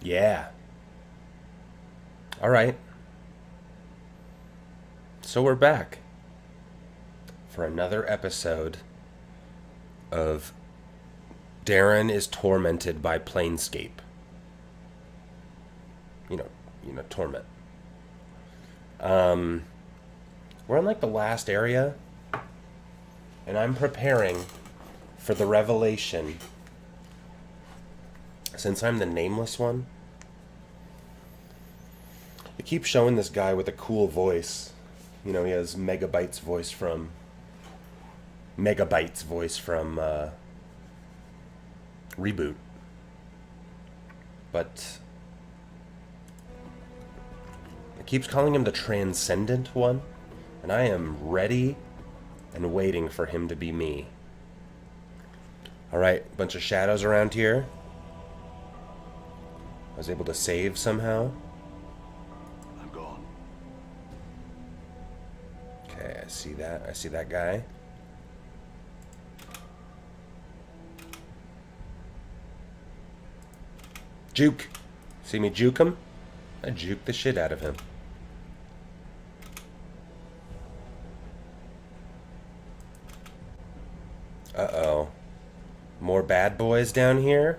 Yeah. All right. So we're back for another episode of Darin is tormented by Planescape. Torment. We're in like the last area, and I'm preparing for the revelation. Since I'm the nameless one, it keeps showing this guy with a cool voice. He has Megabyte's voice from Reboot. But it keeps calling him the Transcendent One, and I am ready and waiting for him to be me. Alright, bunch of shadows around here. I was able to save somehow. I'm gone. Okay, I see that. I see that guy. Juke. See me juke him? I juke the shit out of him. Uh-oh. More bad boys down here?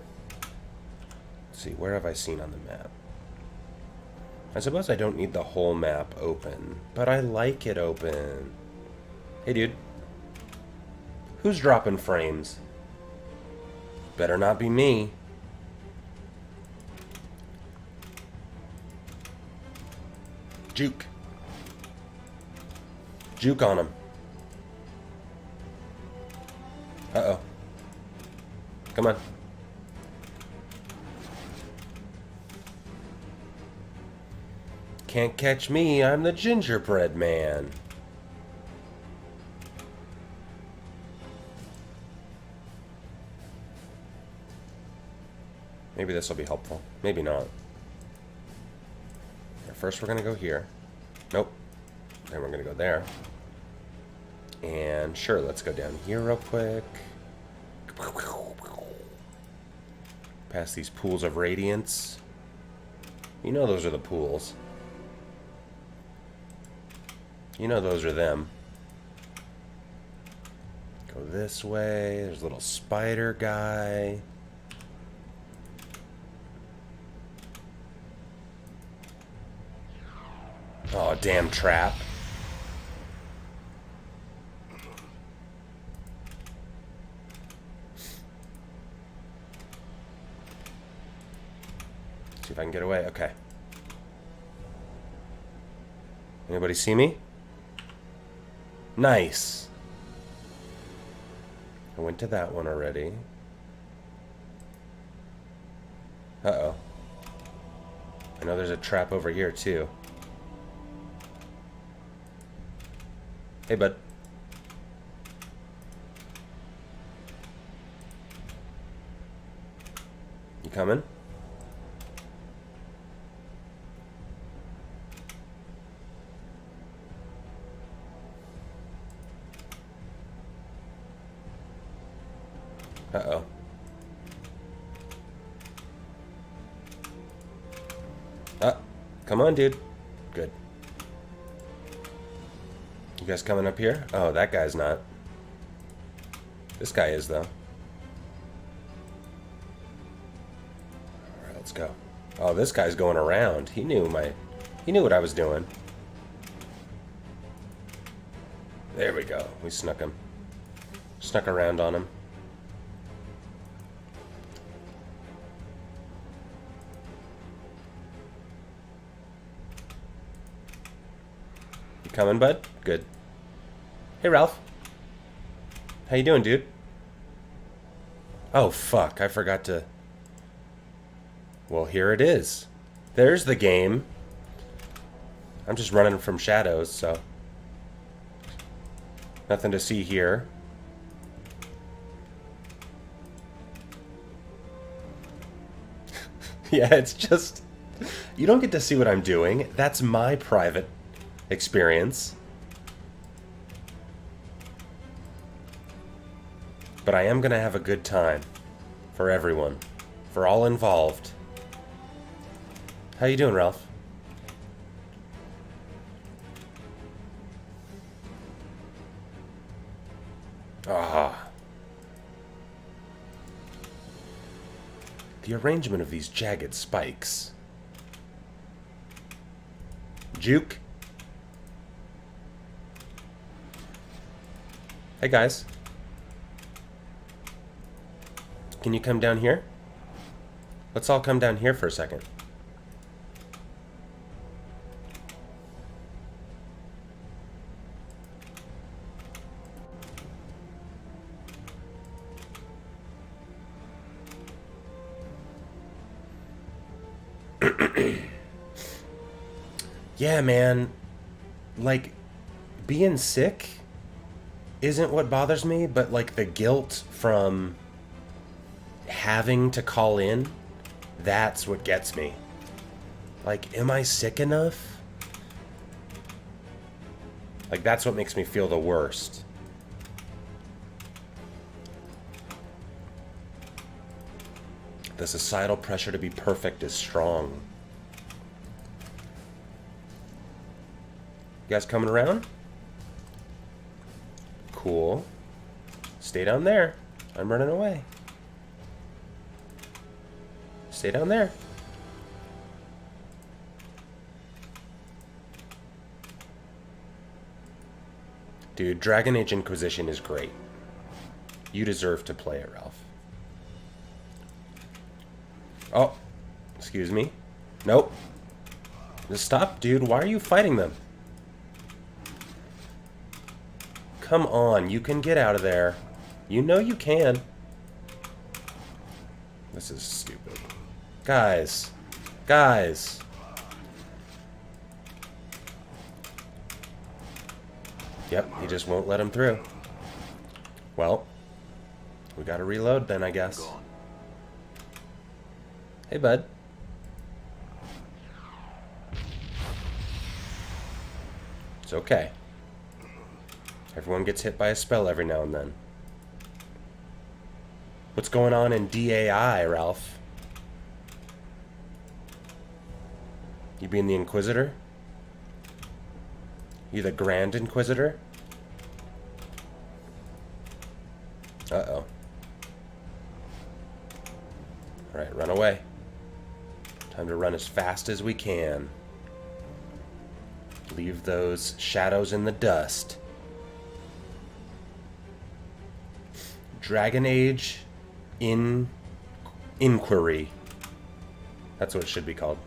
Let's see, where have I seen on the map? I suppose I don't need the whole map open, but I like it open. Hey, dude. Who's dropping frames? Better not be me. Juke. Juke on him. Uh-oh. Come on. Can't catch me, I'm the gingerbread man. Maybe this will be helpful. Maybe not. First we're going to go here. Nope. Then we're going to go there. And sure, let's go down here real quick. Past these pools of radiance. You know those are the pools. You know those are them. Go this way. There's a little spider guy. Oh, damn trap. See if I can get away. Okay. Anybody see me? Nice. I went to that one already. Uh-oh. I know there's a trap over here, too. Hey, bud. You coming? Uh-oh. Come on, dude. Good. You guys coming up here? Oh, that guy's not. This guy is, though. Alright, let's go. Oh, this guy's going around. He knew what I was doing. There we go. We snuck him. Snuck around on him. You coming, bud? Good. Hey, Ralph. How you doing, dude? Oh, fuck. I forgot to... Well, here it is. There's the game. I'm just running from shadows, so... Nothing to see here. Yeah, it's just... You don't get to see what I'm doing. That's my private experience. But I am going to have a good time. For everyone. For all involved. How you doing, Ralph? Ah. The arrangement of these jagged spikes. Juke. Hey, guys. Can you come down here? Let's all come down here for a second. Yeah, man. Like, being sick isn't what bothers me, but like the guilt from having to call in, that's what gets me. Like, am I sick enough? Like, that's what makes me feel the worst. The societal pressure to be perfect is strong. You guys coming around? Cool. Stay down there. I'm running away. Stay down there. Dude, Dragon Age Inquisition is great. You deserve to play it, Ralph. Oh, excuse me. Nope. Just stop, dude. Why are you fighting them? Come on, you can get out of there. You know you can. This is stupid. Guys. Guys. Yep, he just won't let him through. Well, we gotta reload then, I guess. Hey, bud. It's okay. Everyone gets hit by a spell every now and then. What's going on in DAI, Ralph? You being the Inquisitor? You the Grand Inquisitor? Uh-oh. Alright, run away. Time to run as fast as we can. Leave those shadows in the dust. Dragon Age Inquiry. That's what it should be called.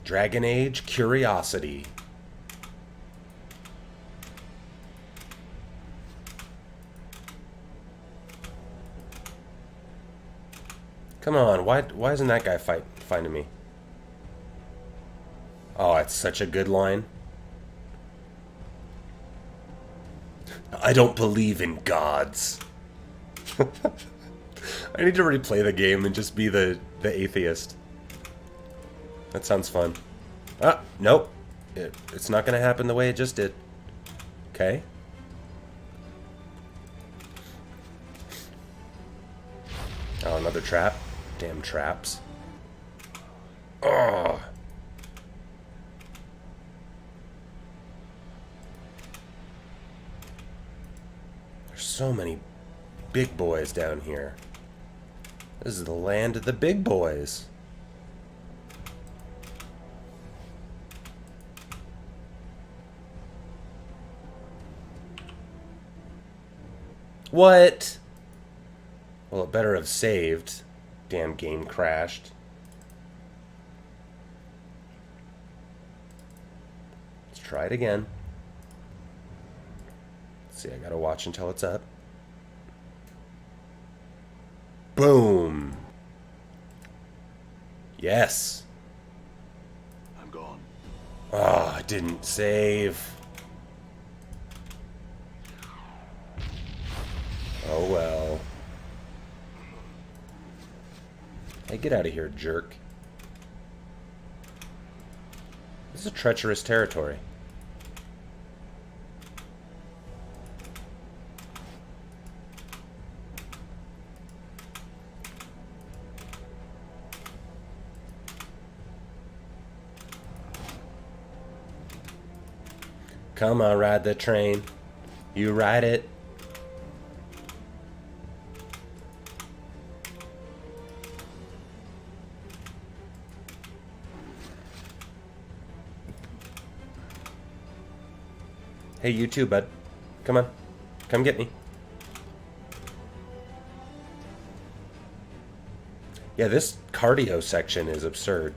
Dragon Age Curiosity. Come on, why isn't that guy finding me? Oh, it's such a good line. I don't believe in gods. I need to replay the game and just be the atheist. That sounds fun. Ah, nope. It's not going to happen the way it just did. Okay. Oh, another trap. Damn traps. Oh. There's so many big boys down here. This is the land of the big boys. What? Well, it better have saved. Damn game crashed. Let's try it again. Let's see, I gotta watch until it's up. Boom. Yes. I'm gone. Oh, I didn't save. Oh well. Hey, get out of here, jerk. This is a treacherous territory. Come on, ride the train. You ride it. Hey, you too, bud. Come on. Come get me. Yeah, this cardio section is absurd.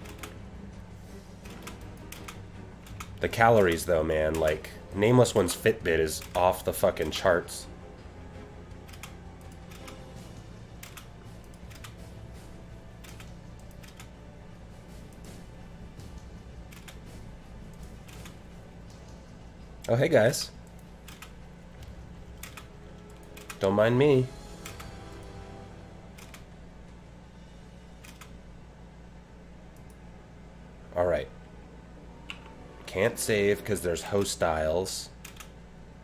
The calories, though, man, like, Nameless One's Fitbit is off the fucking charts. Oh, hey, guys. Don't mind me. Alright. Can't save because there's hostiles.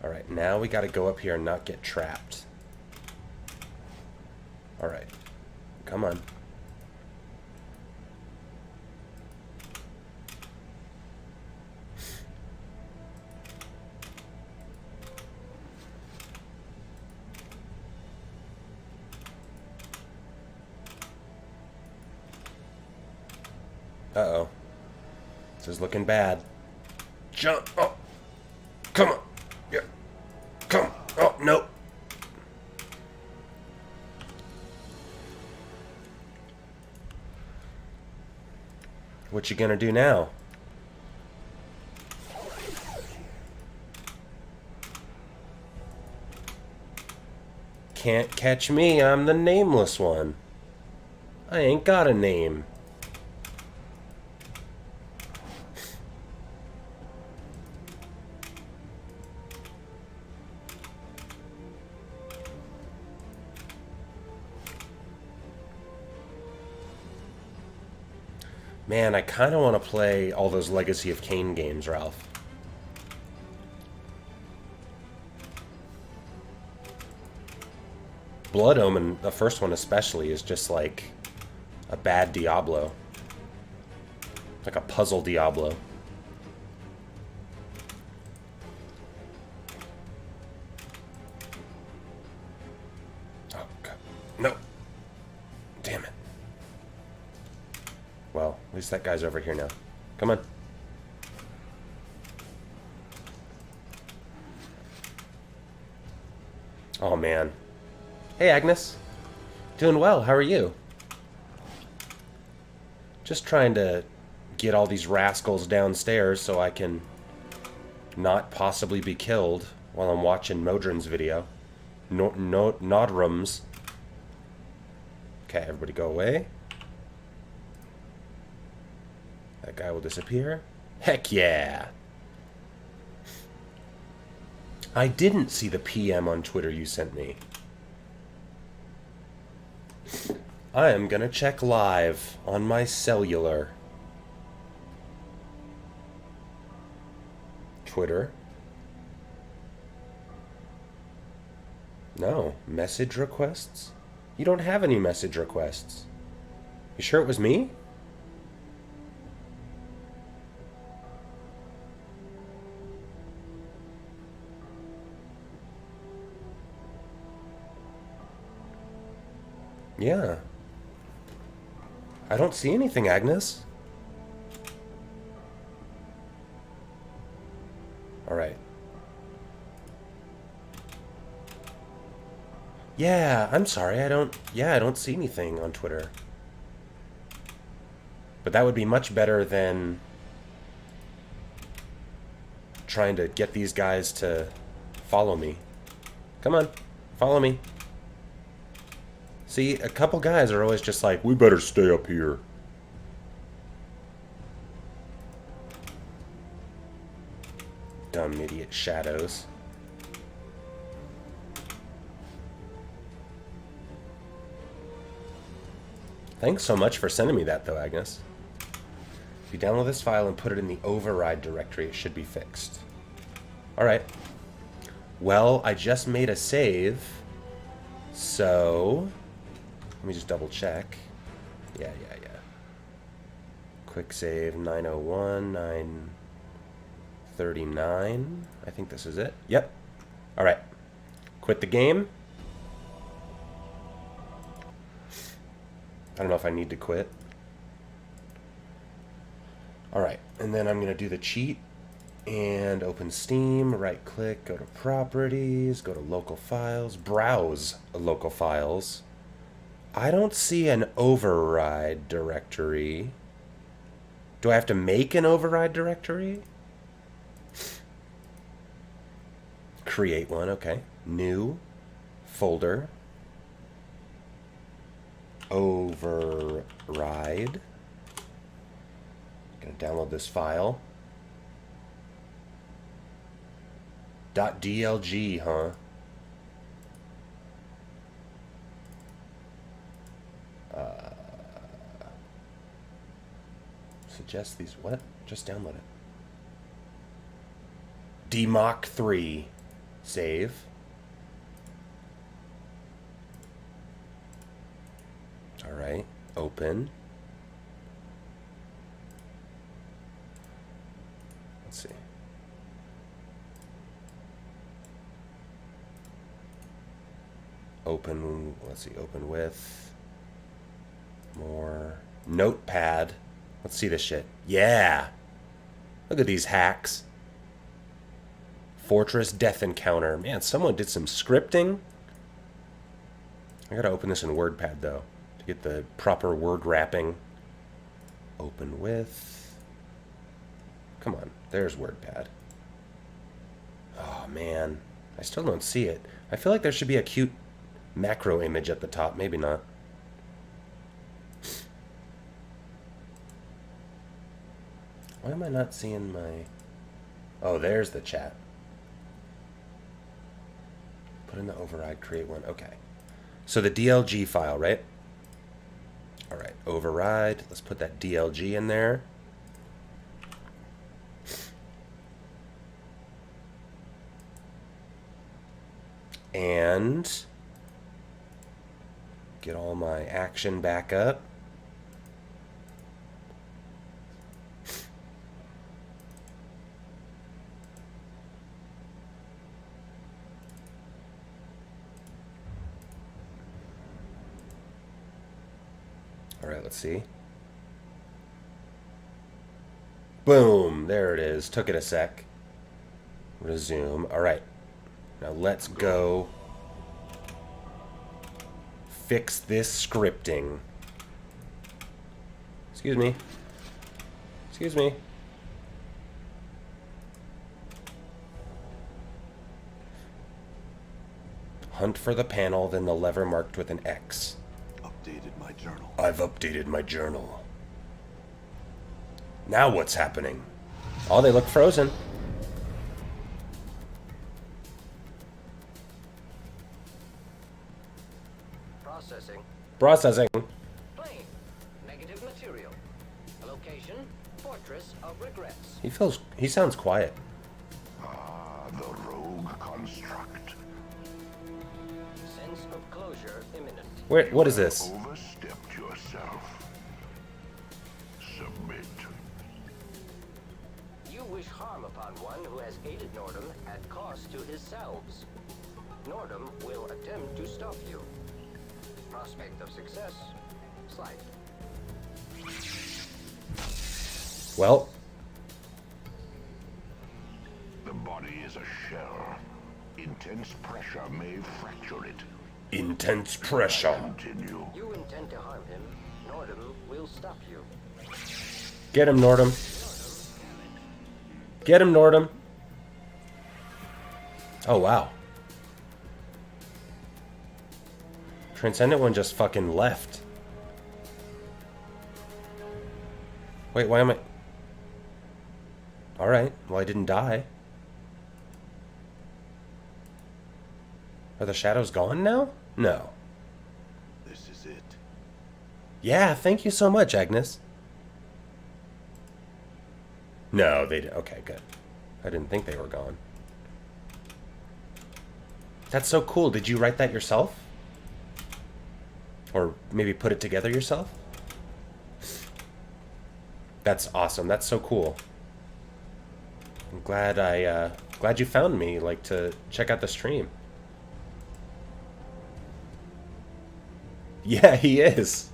Alright, now we gotta go up here and not get trapped. Alright. Come on. Uh-oh. This is looking bad. Jump! Oh! Come on! Yeah. Come! Oh, no! What you gonna do now? Can't catch me, I'm the nameless one. I ain't got a name. Man, I kind of want to play all those Legacy of Kain games, Ralph. Blood Omen, the first one especially, is just like a bad Diablo. Like a puzzle Diablo. Oh, God. No. Damn it. Well, at least that guy's over here now. Come on. Oh, man. Hey, Agnes. Doing well. How are you? Just trying to get all these rascals downstairs so I can not possibly be killed while I'm watching Modron's video. Nodrums. Okay, everybody go away. That guy will disappear. Heck yeah! I didn't see the PM on Twitter you sent me. I am gonna check live on my cellular. Twitter. No. Message requests? You don't have any message requests. You sure it was me? Yeah. I don't see anything, Agnes. Alright. Yeah, I'm sorry, I don't see anything on Twitter. But that would be much better than trying to get these guys to follow me. Come on, follow me. See, a couple guys are always just like, we better stay up here. Dumb idiot shadows. Thanks so much for sending me that, though, Agnes. If you download this file and put it in the override directory, it should be fixed. Alright. Well, I just made a save. So let me just double check. Yeah. Quick save 901, 39. I think this is it. Yep. All right. Quit the game. I don't know if I need to quit. All right. And then I'm going to do the cheat and open Steam, right click, go to properties, go to local files, browse local files. I don't see an override directory. Do I have to make an override directory? Create one, okay. New folder. Override. Gonna download this file. .dlg, huh? Suggest these, what? Just download it. DMOC 3. Save. Alright, open. Let's see. Open, let's see, open with. More. Notepad. Let's see this shit. Yeah! Look at these hacks. Fortress Death Encounter. Man, someone did some scripting. I gotta open this in WordPad, though, to get the proper word wrapping. Open with. Come on, there's WordPad. Oh, man. I still don't see it. I feel like there should be a cute macro image at the top. Maybe not. Why am I not seeing my... Oh, there's the chat. Put in the override, create one. Okay. So the DLG file, right? All right, override. Let's put that DLG in there. And get all my action back up. All right, let's see. Boom, there it is. Took it a sec. Resume. All right. Now let's go fix this scripting. Excuse me. Excuse me. Hunt for the panel, then the lever marked with an X. Updated my journal. I've updated my journal. Now what's happening? Oh, they look frozen. Processing. Processing. Plane. Negative material. Location. Fortress of Regrets. He sounds quiet. Ah, the rogue construct. Sense of closure imminent. What is this? Overstepped yourself. Submit. You wish harm upon one who has aided Nordum at cost to his selves. Nordum will attempt to stop you. Prospect of success. Slight. Well, The body is a shell. Intense pressure may fracture it. intense pressure. Continue. You intend to harm him. Nordum will stop you. Get him, Nordum. Get him, Nordum. Oh, wow. Transcendent one just fucking left. Wait, why am I... Alright, well, I didn't die. Are the shadows gone now? No. This is it. Yeah, thank you so much, Agnes. No, they did. Okay, good. I didn't think they were gone. That's so cool. Did you write that yourself? Or maybe put it together yourself? That's awesome. That's so cool. I'm glad you found me, like, to check out the stream. Yeah, he is.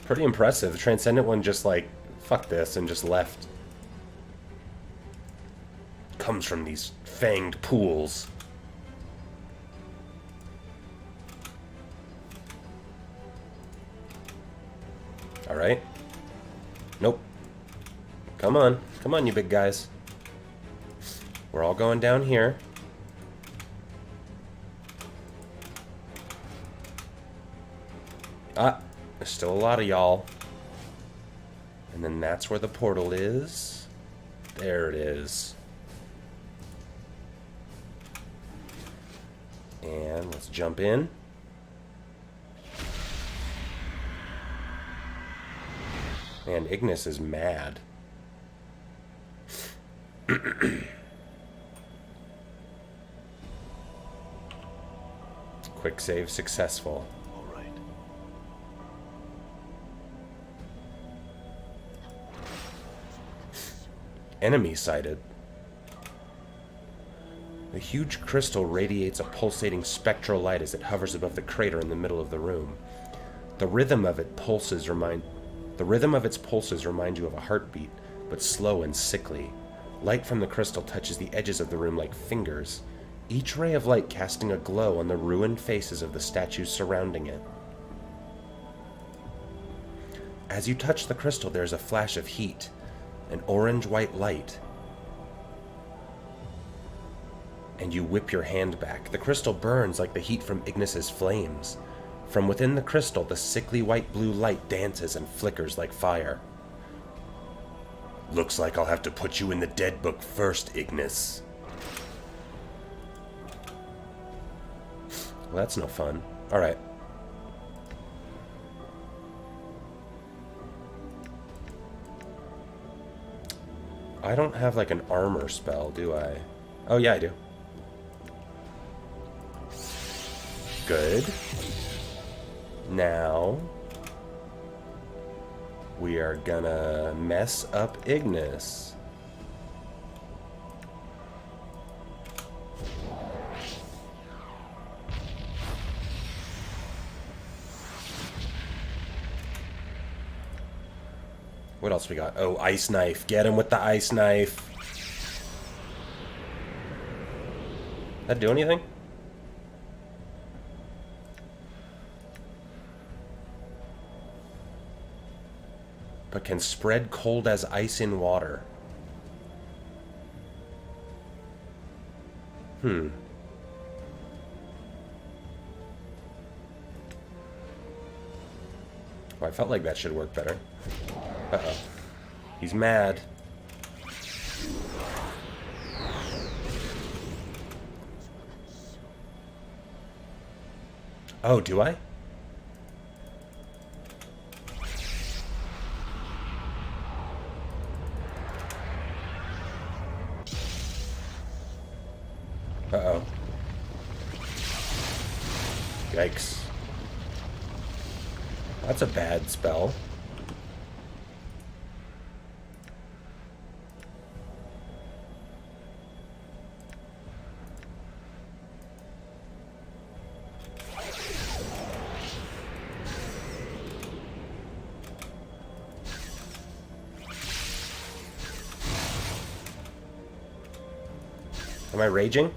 Pretty impressive. The Transcendent one just, like, fuck this, and just left. Comes from these fanged pools. Alright. Nope. Come on. Come on, you big guys. We're all going down here. Ah, there's still a lot of y'all. And then that's where the portal is. There it is. And let's jump in. Man, Ignis is mad. Quick save successful. All right. Enemy sighted. The huge crystal radiates a pulsating spectral light as it hovers above the crater in the middle of the room. The rhythm of its pulses remind you of a heartbeat, but slow and sickly. Light from the crystal touches the edges of the room like fingers, each ray of light casting a glow on the ruined faces of the statues surrounding it. As you touch the crystal, there is a flash of heat, an orange-white light, and you whip your hand back. The crystal burns like the heat from Ignis's flames. From within the crystal, the sickly white-blue light dances and flickers like fire. Looks like I'll have to put you in the dead book first, Ignis. Well, that's no fun. Alright. I don't have, like, an armor spell, do I? Oh, yeah, I do. Good. Now, we are gonna mess up Ignis. What else we got? Oh, ice knife. Get him with the ice knife. That do anything? But can spread cold as ice in water. Well, I felt like that should work better. Uh-oh. He's mad. Oh, do I? Uh-oh. Yikes. That's a bad spell. Am I raging?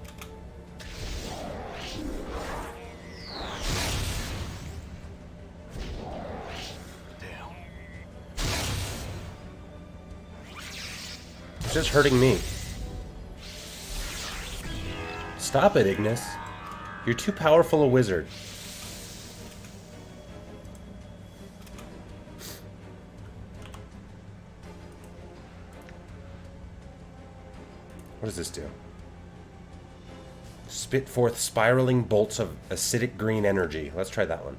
It's just hurting me. Stop it, Ignis. You're too powerful a wizard. What does this do? Spit forth spiraling bolts of acidic green energy. Let's try that one.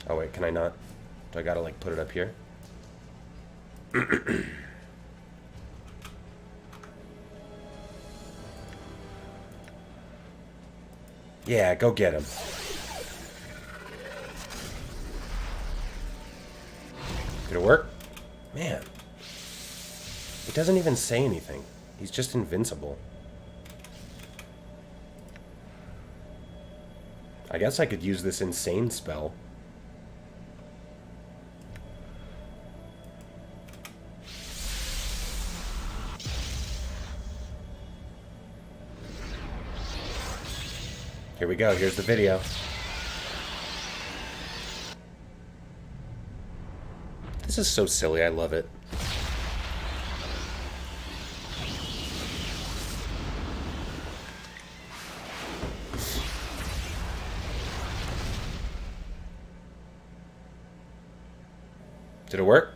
Oh wait, can I not? Do I gotta like put it up here? Yeah, go get him. Did it work? Man. It doesn't even say anything. He's just invincible. I guess I could use this insane spell. Here we go. Here's the video. This is so silly. I love it. Did it work?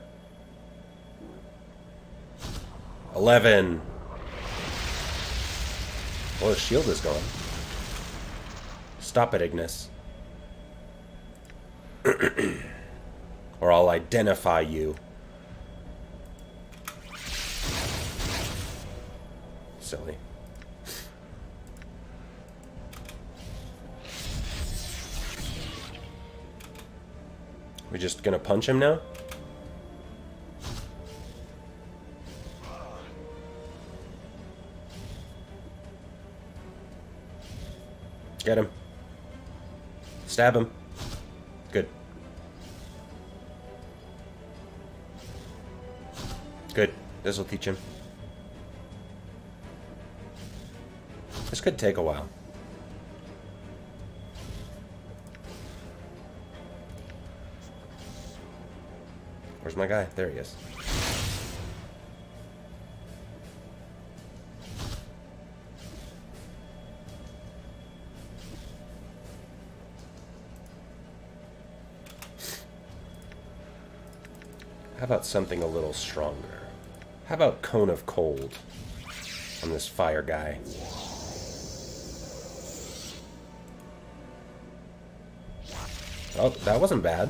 11. Well, his shield is gone. Stop it, Ignis. Or I'll identify you. Silly. We just gonna punch him now? Get him. Stab him. Good. Good. This will teach him. This could take a while. Where's my guy? There he is. How about something a little stronger? How about Cone of Cold on this fire guy? Oh, that wasn't bad.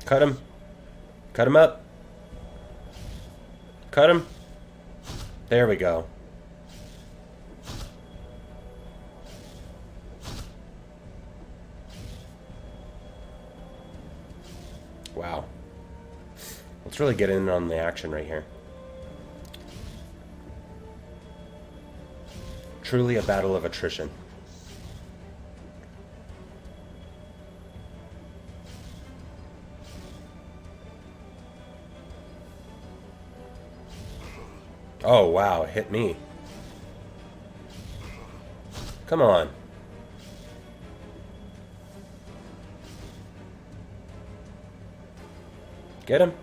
Cut him. Cut him up. Cut him. There we go. Wow. Let's really get in on the action right here. Truly a battle of attrition. Oh, wow, it hit me. Come on. Get him.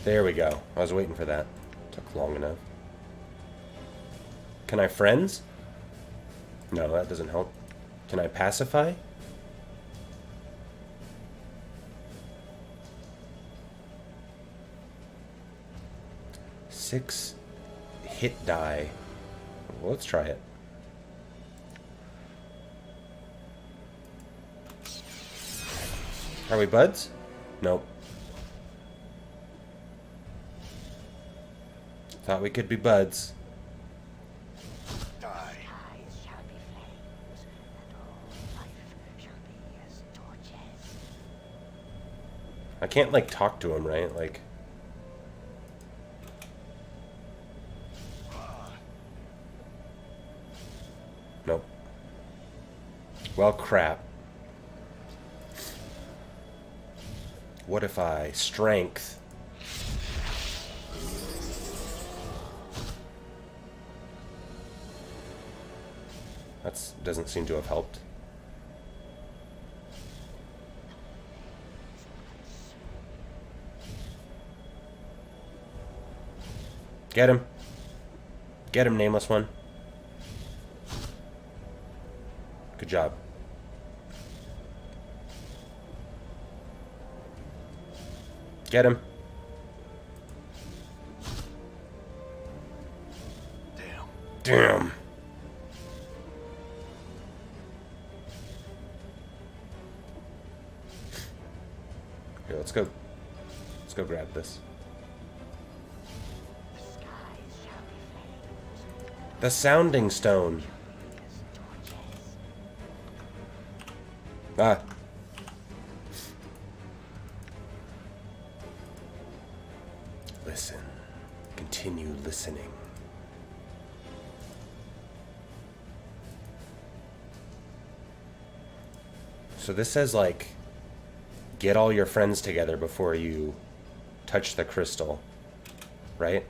There we go. I was waiting for that. Took long enough. Can I friends? No, that doesn't help. Can I pacify? Six hit die. Well, let's try it. Are we buds? Nope. Thought we could be buds. Die. Eyes shall be flames, and all life shall be as torches. I can't, like, talk to him, right? Like... Nope. Well, crap. What if I strength? That doesn't seem to have helped. Get him. Get him, nameless one. Good job. Get him. Damn. Damn. Here, let's go. Let's go grab this. The skies shall be flames, The sounding stone. as torches. Ah. Listen. Continue listening. So this says, like, get all your friends together before you touch the crystal, right?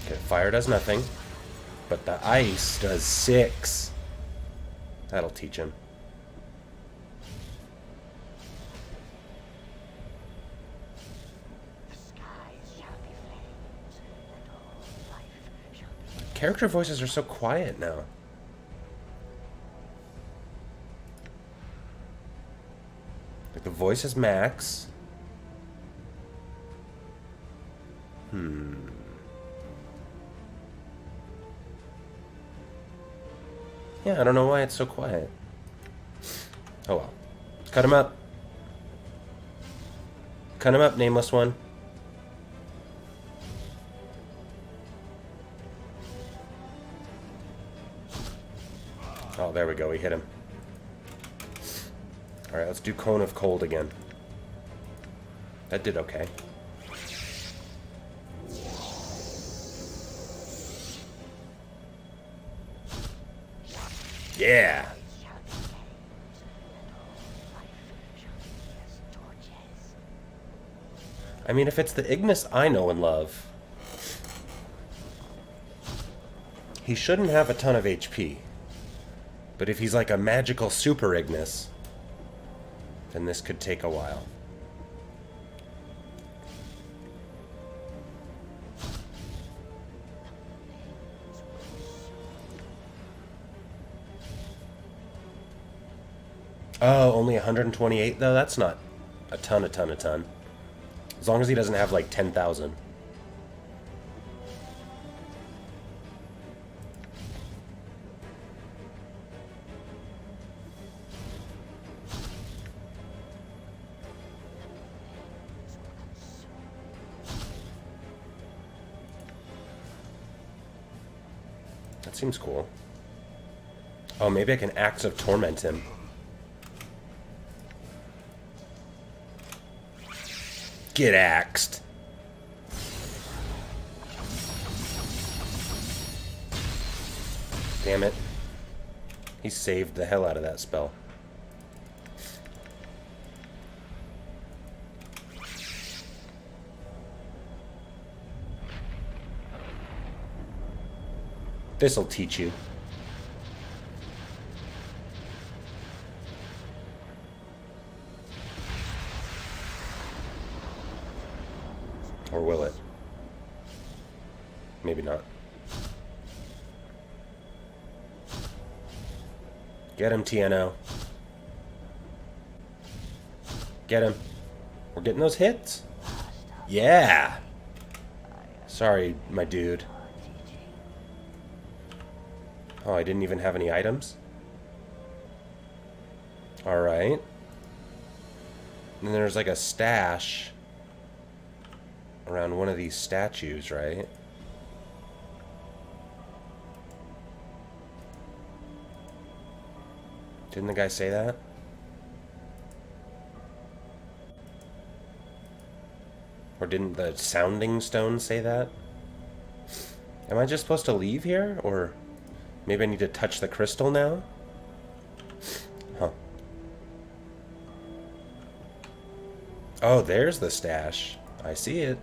Okay, fire does nothing, but the ice does 6. That'll teach him. Character voices are so quiet now. Like, the voice is max. Yeah, I don't know why it's so quiet. Oh well. Cut him up. Cut him up, nameless one. Oh, there we go. We hit him. Alright, let's do Cone of Cold again. That did okay. Yeah! I mean, if it's the Ignis I know and love, he shouldn't have a ton of HP. But if he's like a magical super Ignis, then this could take a while. Oh, only 128 though? That's not a ton. As long as he doesn't have like 10,000. That seems cool. Oh, maybe I can Acts of Torment him. Get axed. Damn it. He saved the hell out of that spell. This'll teach you. Or will it? Maybe not. Get him, TNO. Get him. We're getting those hits. Yeah! Sorry, my dude. Oh, I didn't even have any items? Alright. And then there's like a stash around one of these statues, right? Didn't the guy say that? Or didn't the sounding stone say that? Am I just supposed to leave here? Or maybe I need to touch the crystal now? Huh. Oh, there's the stash. I see it.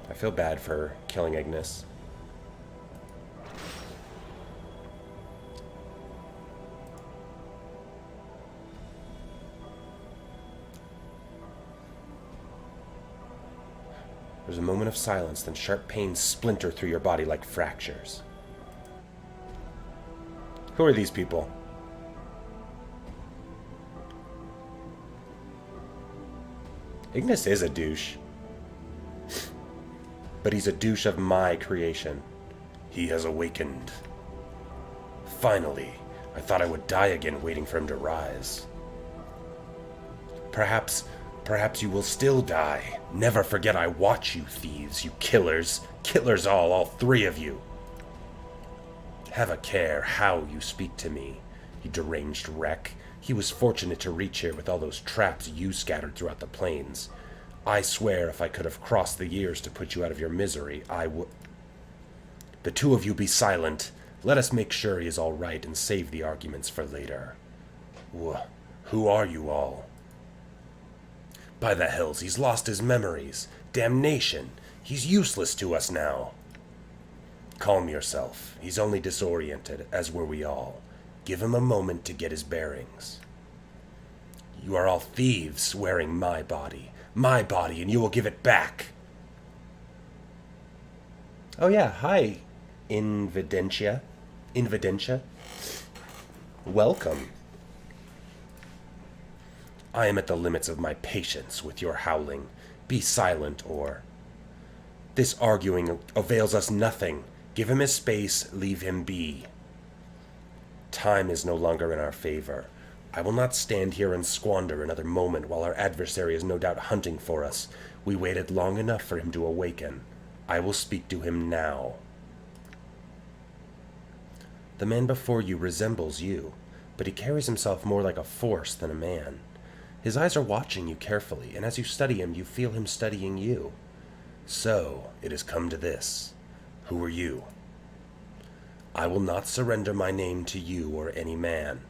I feel bad for killing Ignis. There's a moment of silence, then sharp pains splinter through your body like fractures. Who are these people? Ignis is a douche. but he's a douche of my creation. He has awakened. Finally, I thought I would die again waiting for him to rise. Perhaps you will still die. Never forget I watch you, thieves, you killers. Killers all three of you. Have a care how you speak to me, you deranged wreck. He was fortunate to reach here with all those traps you scattered throughout the plains. I swear if I could have crossed the years to put you out of your misery, I would... The two of you be silent. Let us make sure he is all right and save the arguments for later. Who are you all? By the hells, he's lost his memories. Damnation! He's useless to us now. Calm yourself. He's only disoriented, as were we all. Give him a moment to get his bearings. You are all thieves wearing my body, and you will give it back. Oh yeah, hi, Invidentia. Welcome. I am at the limits of my patience with your howling. Be silent, or... This arguing avails us nothing. Give him his space, leave him be. Time is no longer in our favor. I will not stand here and squander another moment while our adversary is no doubt hunting for us. We waited long enough for him to awaken. I will speak to him now. The man before you resembles you, but he carries himself more like a force than a man. His eyes are watching you carefully, and as you study him, you feel him studying you. So, it has come to this. Who are you? I will not surrender my name to you or any man.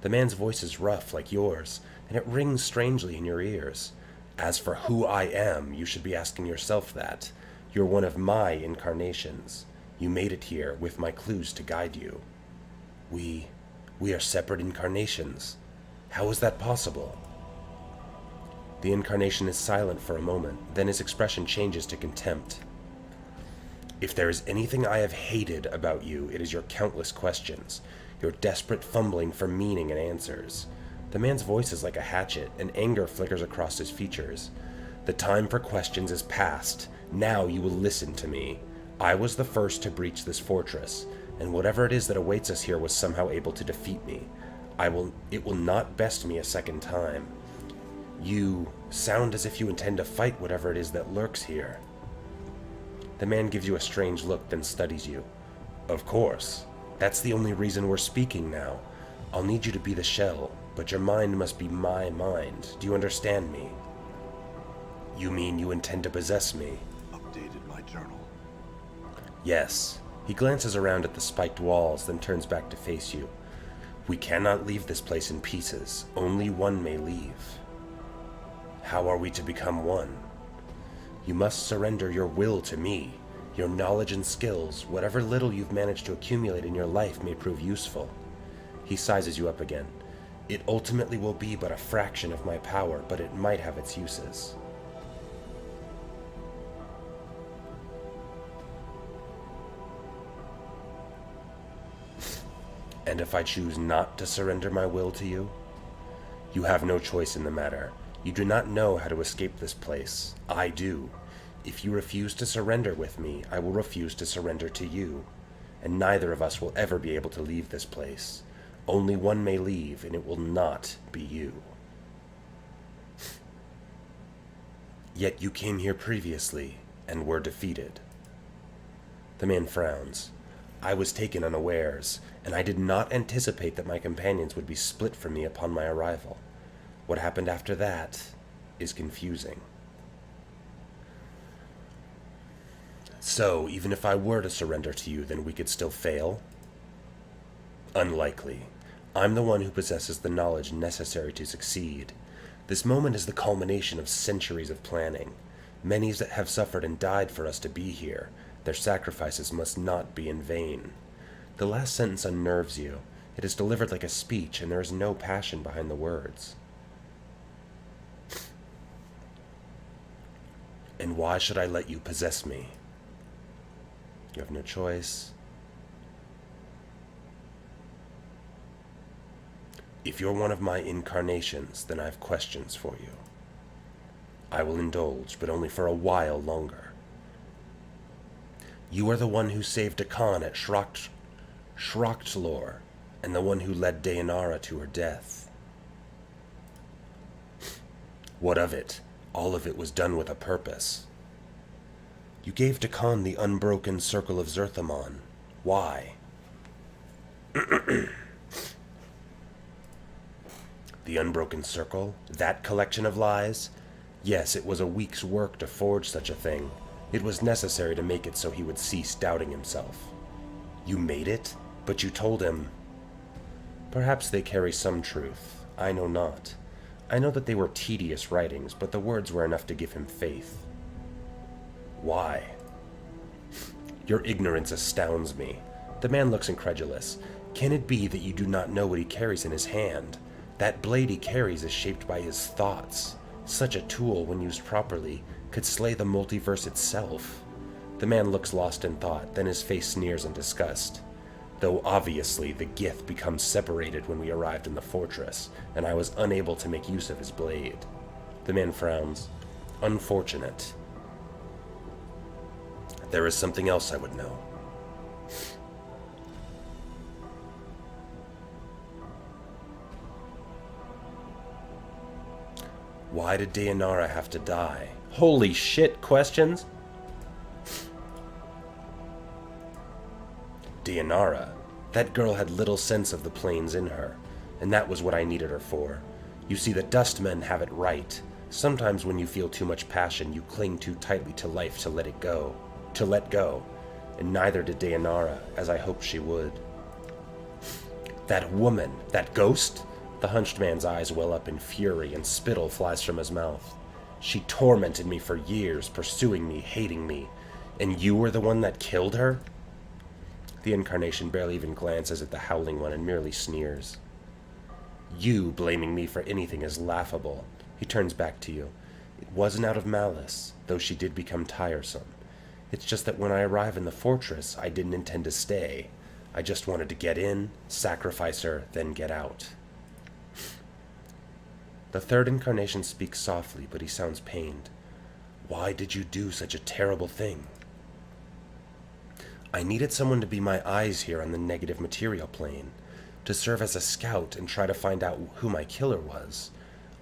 The man's voice is rough like yours, and it rings strangely in your ears. As for who I am, you should be asking yourself that. You're one of my incarnations. You made it here with my clues to guide you. We are separate incarnations. How is that possible? The incarnation is silent for a moment, then his expression changes to contempt. If there is anything I have hated about you, it is your countless questions, your desperate fumbling for meaning and answers. The man's voice is like a hatchet, and anger flickers across his features. The time for questions is past. Now you will listen to me. I was the first to breach this fortress, and whatever it is that awaits us here was somehow able to defeat me. It will not best me a second time. You sound as if you intend to fight whatever it is that lurks here. The man gives you a strange look, then studies you. Of course. That's the only reason we're speaking now. I'll need you to be the shell, but your mind must be my mind. Do you understand me? You mean you intend to possess me? Updated my journal. Yes. He glances around at the spiked walls, then turns back to face you. We cannot leave this place in pieces. Only one may leave. How are we to become one? You must surrender your will to me. Your knowledge and skills, whatever little you've managed to accumulate in your life, may prove useful. He sizes you up again. It ultimately will be but a fraction of my power, but it might have its uses. And if I choose not to surrender my will to you? You have no choice in the matter. You do not know how to escape this place. I do. If you refuse to surrender with me, I will refuse to surrender to you. And neither of us will ever be able to leave this place. Only one may leave, and it will not be you. Yet you came here previously, and were defeated. The man frowns. I was taken unawares, and I did not anticipate that my companions would be split from me upon my arrival. What happened after that is confusing. So, even if I were to surrender to you, then we could still fail? Unlikely. I'm the one who possesses the knowledge necessary to succeed. This moment is the culmination of centuries of planning. Many that have suffered and died for us to be here. Their sacrifices must not be in vain. The last sentence unnerves you. It is delivered like a speech, and there is no passion behind the words. And why should I let you possess me? You have no choice. If you're one of my incarnations, then I have questions for you. I will indulge, but only for a while longer. You are the one who saved Akan at Shrochtlor, and the one who led Dayanara to her death. What of it? All of it was done with a purpose. You gave Dakan the unbroken circle of Zerthamon. Why? The unbroken circle? That collection of lies? Yes, it was a week's work to forge such a thing. It was necessary to make it so he would cease doubting himself. You made it, but you told him. Perhaps they carry some truth. I know not. I know that they were tedious writings, but the words were enough to give him faith. Why? Your ignorance astounds me. The man looks incredulous. Can it be that you do not know what he carries in his hand? That blade he carries is shaped by his thoughts. Such a tool, when used properly, could slay the multiverse itself. The man looks lost in thought, then his face sneers in disgust. Though obviously the Gith becomes separated when we arrived in the fortress, and I was unable to make use of his blade. The man frowns. Unfortunate. There is something else I would know. Why did Dayanara have to die? Holy shit, questions? Dayanara. That girl had little sense of the planes in her, and that was what I needed her for. You see, the Dustmen have it right. Sometimes when you feel too much passion, you cling too tightly to life to let go, and neither did Dayanara, as I hoped she would. That woman, that ghost? The hunched man's eyes well up in fury, and spittle flies from his mouth. She tormented me for years, pursuing me, hating me, and you were the one that killed her? The incarnation barely even glances at the howling one and merely sneers. You blaming me for anything is laughable. He turns back to you. It wasn't out of malice, though she did become tiresome. It's just that when I arrive in the fortress, I didn't intend to stay. I just wanted to get in, sacrifice her, then get out. The third incarnation speaks softly, but he sounds pained. Why did you do such a terrible thing? I needed someone to be my eyes here on the negative material plane, to serve as a scout and try to find out who my killer was.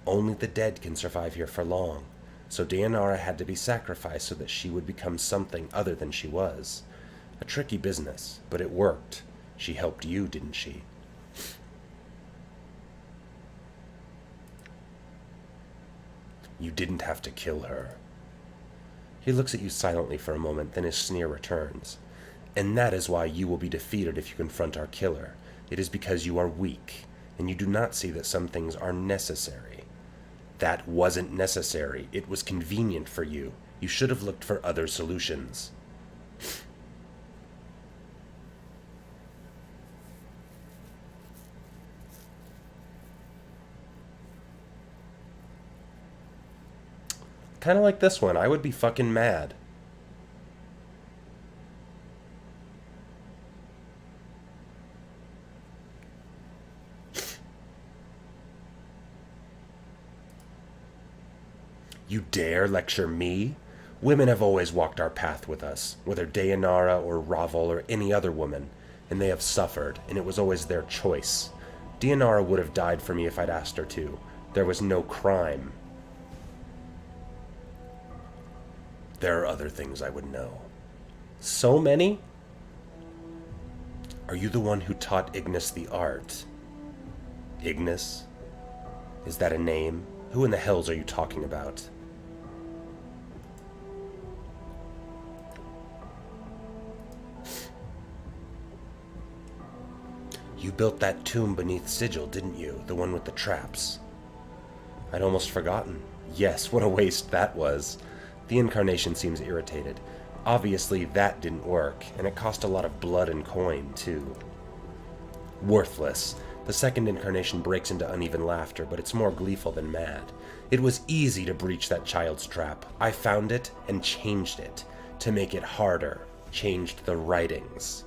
Only the dead can survive here for long, so Dayanara had to be sacrificed so that she would become something other than she was. A tricky business, but it worked. She helped you, didn't she? You didn't have to kill her. He looks at you silently for a moment, then his sneer returns. And that is why you will be defeated if you confront our killer. It is because you are weak, and you do not see that some things are necessary. That wasn't necessary. It was convenient for you. You should have looked for other solutions. Kind of like this one. I would be fucking mad. You dare lecture me? Women have always walked our path with us, whether Dayanara or Ravel or any other woman, and they have suffered, and it was always their choice. Dayanara would have died for me if I'd asked her to. There was no crime. There are other things I would know. So many? Are you the one who taught Ignis the art? Ignis? Is that a name? Who in the hells are you talking about? You built that tomb beneath Sigil, didn't you? The one with the traps. I'd almost forgotten. Yes, what a waste that was. The incarnation seems irritated. Obviously, that didn't work, and it cost a lot of blood and coin, too. Worthless. The second incarnation breaks into uneven laughter, but it's more gleeful than mad. It was easy to breach that child's trap. I found it and changed it. To make it harder. Changed the writings.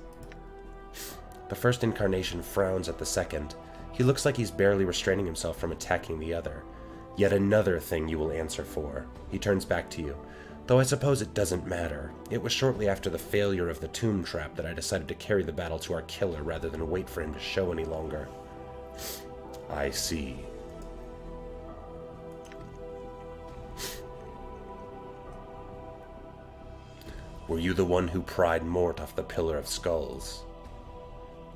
The first incarnation frowns at the second. He looks like he's barely restraining himself from attacking the other. Yet another thing you will answer for. He turns back to you. Though I suppose it doesn't matter. It was shortly after the failure of the tomb trap that I decided to carry the battle to our killer rather than wait for him to show any longer. I see. Were you the one who pried Mort off the Pillar of Skulls?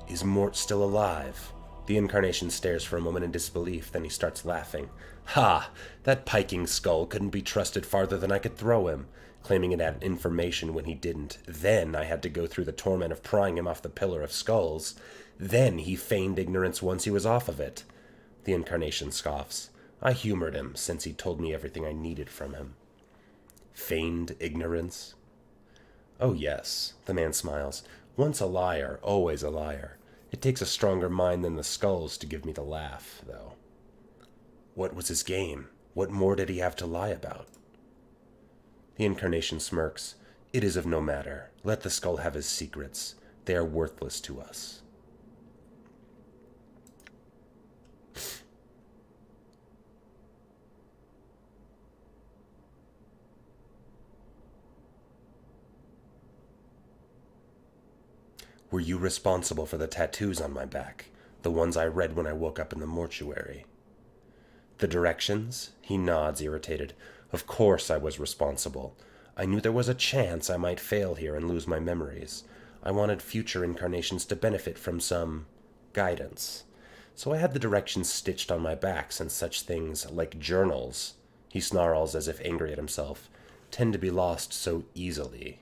Is Mort still alive? The Incarnation stares for a moment in disbelief, then he starts laughing. Ha! That piking skull couldn't be trusted farther than I could throw him, claiming it had information when he didn't. Then I had to go through the torment of prying him off the Pillar of Skulls. Then he feigned ignorance once he was off of it. The Incarnation scoffs. I humored him, since he told me everything I needed from him. Feigned ignorance? Oh yes, the man smiles. Once a liar, always a liar. It takes a stronger mind than the skulls to give me the laugh, though. What was his game? What more did he have to lie about? The Incarnation smirks. It is of no matter. Let the skull have his secrets. They are worthless to us. Were you responsible for the tattoos on my back? The ones I read when I woke up in the mortuary? The directions? He nods, irritated. Of course I was responsible. I knew there was a chance I might fail here and lose my memories. I wanted future incarnations to benefit from some guidance. So I had the directions stitched on my back, since such things, like journals, he snarls as if angry at himself, tend to be lost so easily.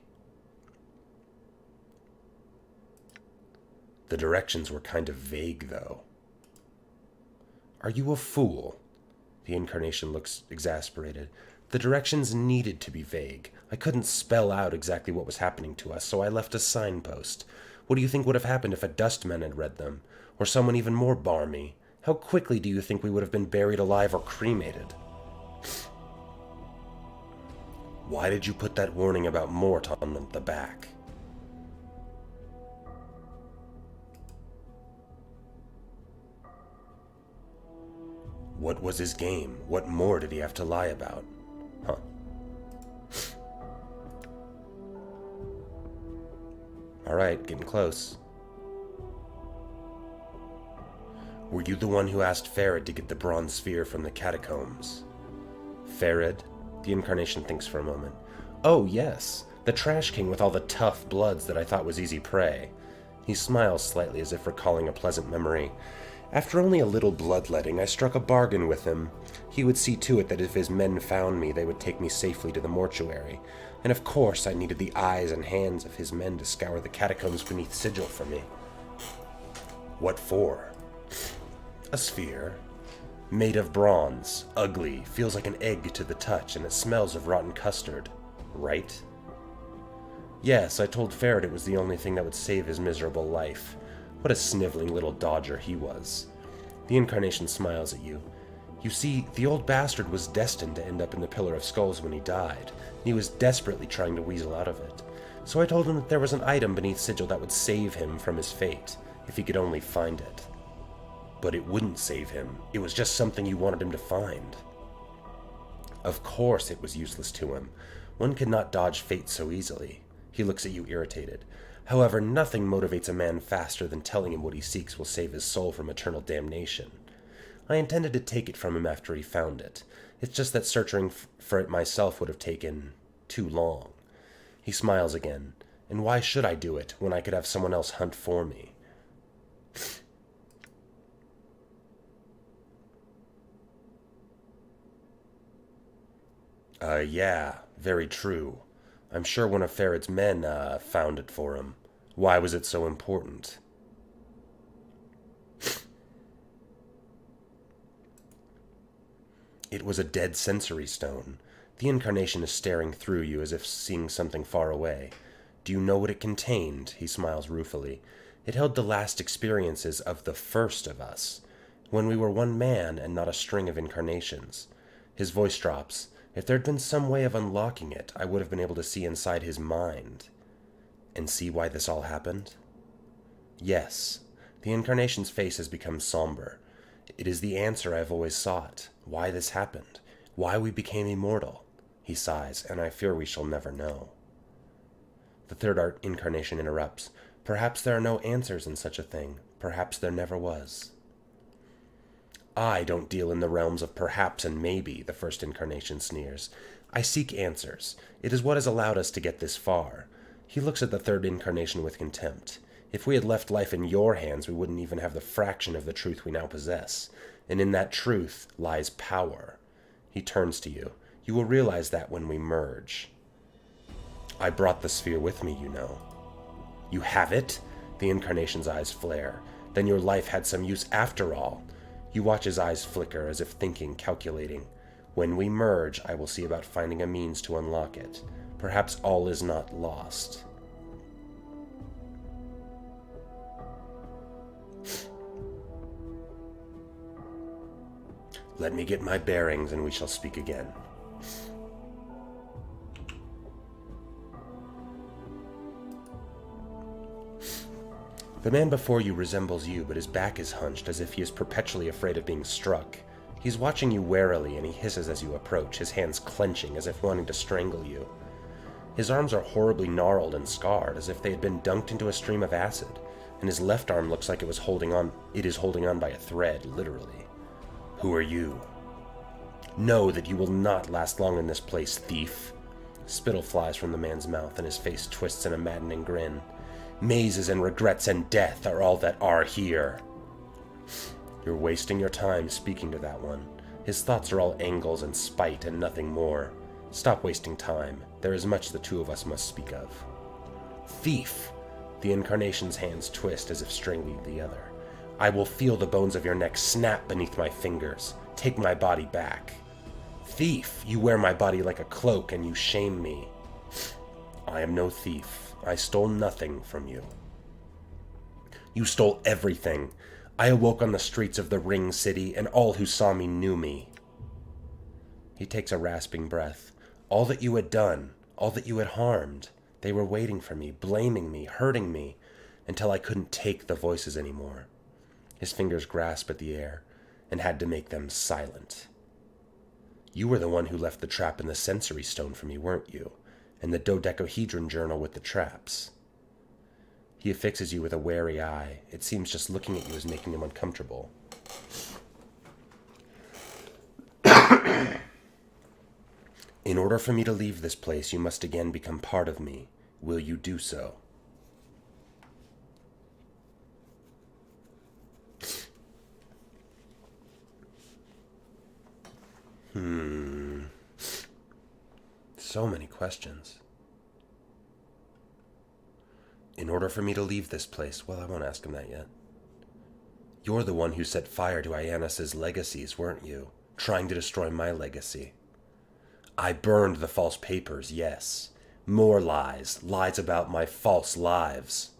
The directions were kind of vague, though. Are you a fool? The Incarnation looks exasperated. The directions needed to be vague. I couldn't spell out exactly what was happening to us, so I left a signpost. What do you think would have happened if a dustman had read them? Or someone even more barmy? How quickly do you think we would have been buried alive or cremated? Why did you put that warning about Mort on the back? What was his game? What more did he have to lie about? Huh. Alright, getting close. Were you the one who asked Farad to get the bronze sphere from the catacombs? Farad? The Incarnation thinks for a moment. Oh, yes. The Trash King with all the tough bloods that I thought was easy prey. He smiles slightly as if recalling a pleasant memory. After only a little bloodletting, I struck a bargain with him. He would see to it that if his men found me, they would take me safely to the mortuary. And of course I needed the eyes and hands of his men to scour the catacombs beneath Sigil for me. What for? A sphere. Made of bronze. Ugly. Feels like an egg to the touch, and it smells of rotten custard. Right? Yes, I told Farad it was the only thing that would save his miserable life. What a sniveling little dodger he was. The Incarnation smiles at you. You see, the old bastard was destined to end up in the Pillar of Skulls when he died. He was desperately trying to weasel out of it. So I told him that there was an item beneath Sigil that would save him from his fate, if he could only find it. But it wouldn't save him. It was just something you wanted him to find. Of course it was useless to him. One could not dodge fate so easily. He looks at you irritated. However, nothing motivates a man faster than telling him what he seeks will save his soul from eternal damnation. I intended to take it from him after he found it. It's just that searching for it myself would have taken too long. He smiles again. And why should I do it when I could have someone else hunt for me? Yeah, very true. I'm sure one of Farad's men, found it for him. Why was it so important? It was a dead sensory stone. The Incarnation is staring through you as if seeing something far away. Do you know what it contained? He smiles ruefully. It held the last experiences of the first of us, when we were one man and not a string of incarnations. His voice drops. If there'd been some way of unlocking it, I would have been able to see inside his mind. And see why this all happened? Yes. The Incarnation's face has become somber. It is the answer I've always sought. Why this happened. Why we became immortal. He sighs, and I fear we shall never know. The third art incarnation interrupts. Perhaps there are no answers in such a thing. Perhaps there never was. I don't deal in the realms of perhaps and maybe, the first incarnation sneers. I seek answers. It is what has allowed us to get this far. He looks at the third incarnation with contempt. If we had left life in your hands, we wouldn't even have the fraction of the truth we now possess. And in that truth lies power. He turns to you. You will realize that when we merge. I brought the sphere with me, you know. You have it? The incarnation's eyes flare. Then your life had some use after all. You watch his eyes flicker, as if thinking, calculating. When we merge, I will see about finding a means to unlock it. Perhaps all is not lost. Let me get my bearings, and we shall speak again. The man before you resembles you, but his back is hunched as if he is perpetually afraid of being struck. He's watching you warily, and he hisses as you approach, his hands clenching as if wanting to strangle you. His arms are horribly gnarled and scarred, as if they had been dunked into a stream of acid, and his left arm looks like it is holding on by a thread, literally. Who are you? Know that you will not last long in this place, thief. Spittle flies from the man's mouth, and his face twists in a maddening grin. Mazes and regrets and death are all that are here. You're wasting your time speaking to that one. His thoughts are all angles and spite and nothing more. Stop wasting time. There is much the two of us must speak of. Thief! The incarnation's hands twist as if strangling the other. I will feel the bones of your neck snap beneath my fingers. Take my body back. Thief! You wear my body like a cloak and you shame me. I am no thief. I stole nothing from you. You stole everything. I awoke on the streets of the Ring City, and all who saw me knew me. He takes a rasping breath. All that you had done, all that you had harmed, they were waiting for me, blaming me, hurting me, until I couldn't take the voices anymore. His fingers grasp at the air, and had to make them silent. You were the one who left the trap in the sensory stone for me, weren't you? And the dodecahedron journal with the traps. He affixes you with a wary eye. It seems just looking at you is making him uncomfortable. In order for me to leave this place, you must again become part of me. Will you do so? So many questions. In order for me to leave this place, well, I won't ask him that yet. You're the one who set fire to Iannis's legacies, weren't you? Trying to destroy my legacy. I burned the false papers, yes. More lies. Lies about my false lives.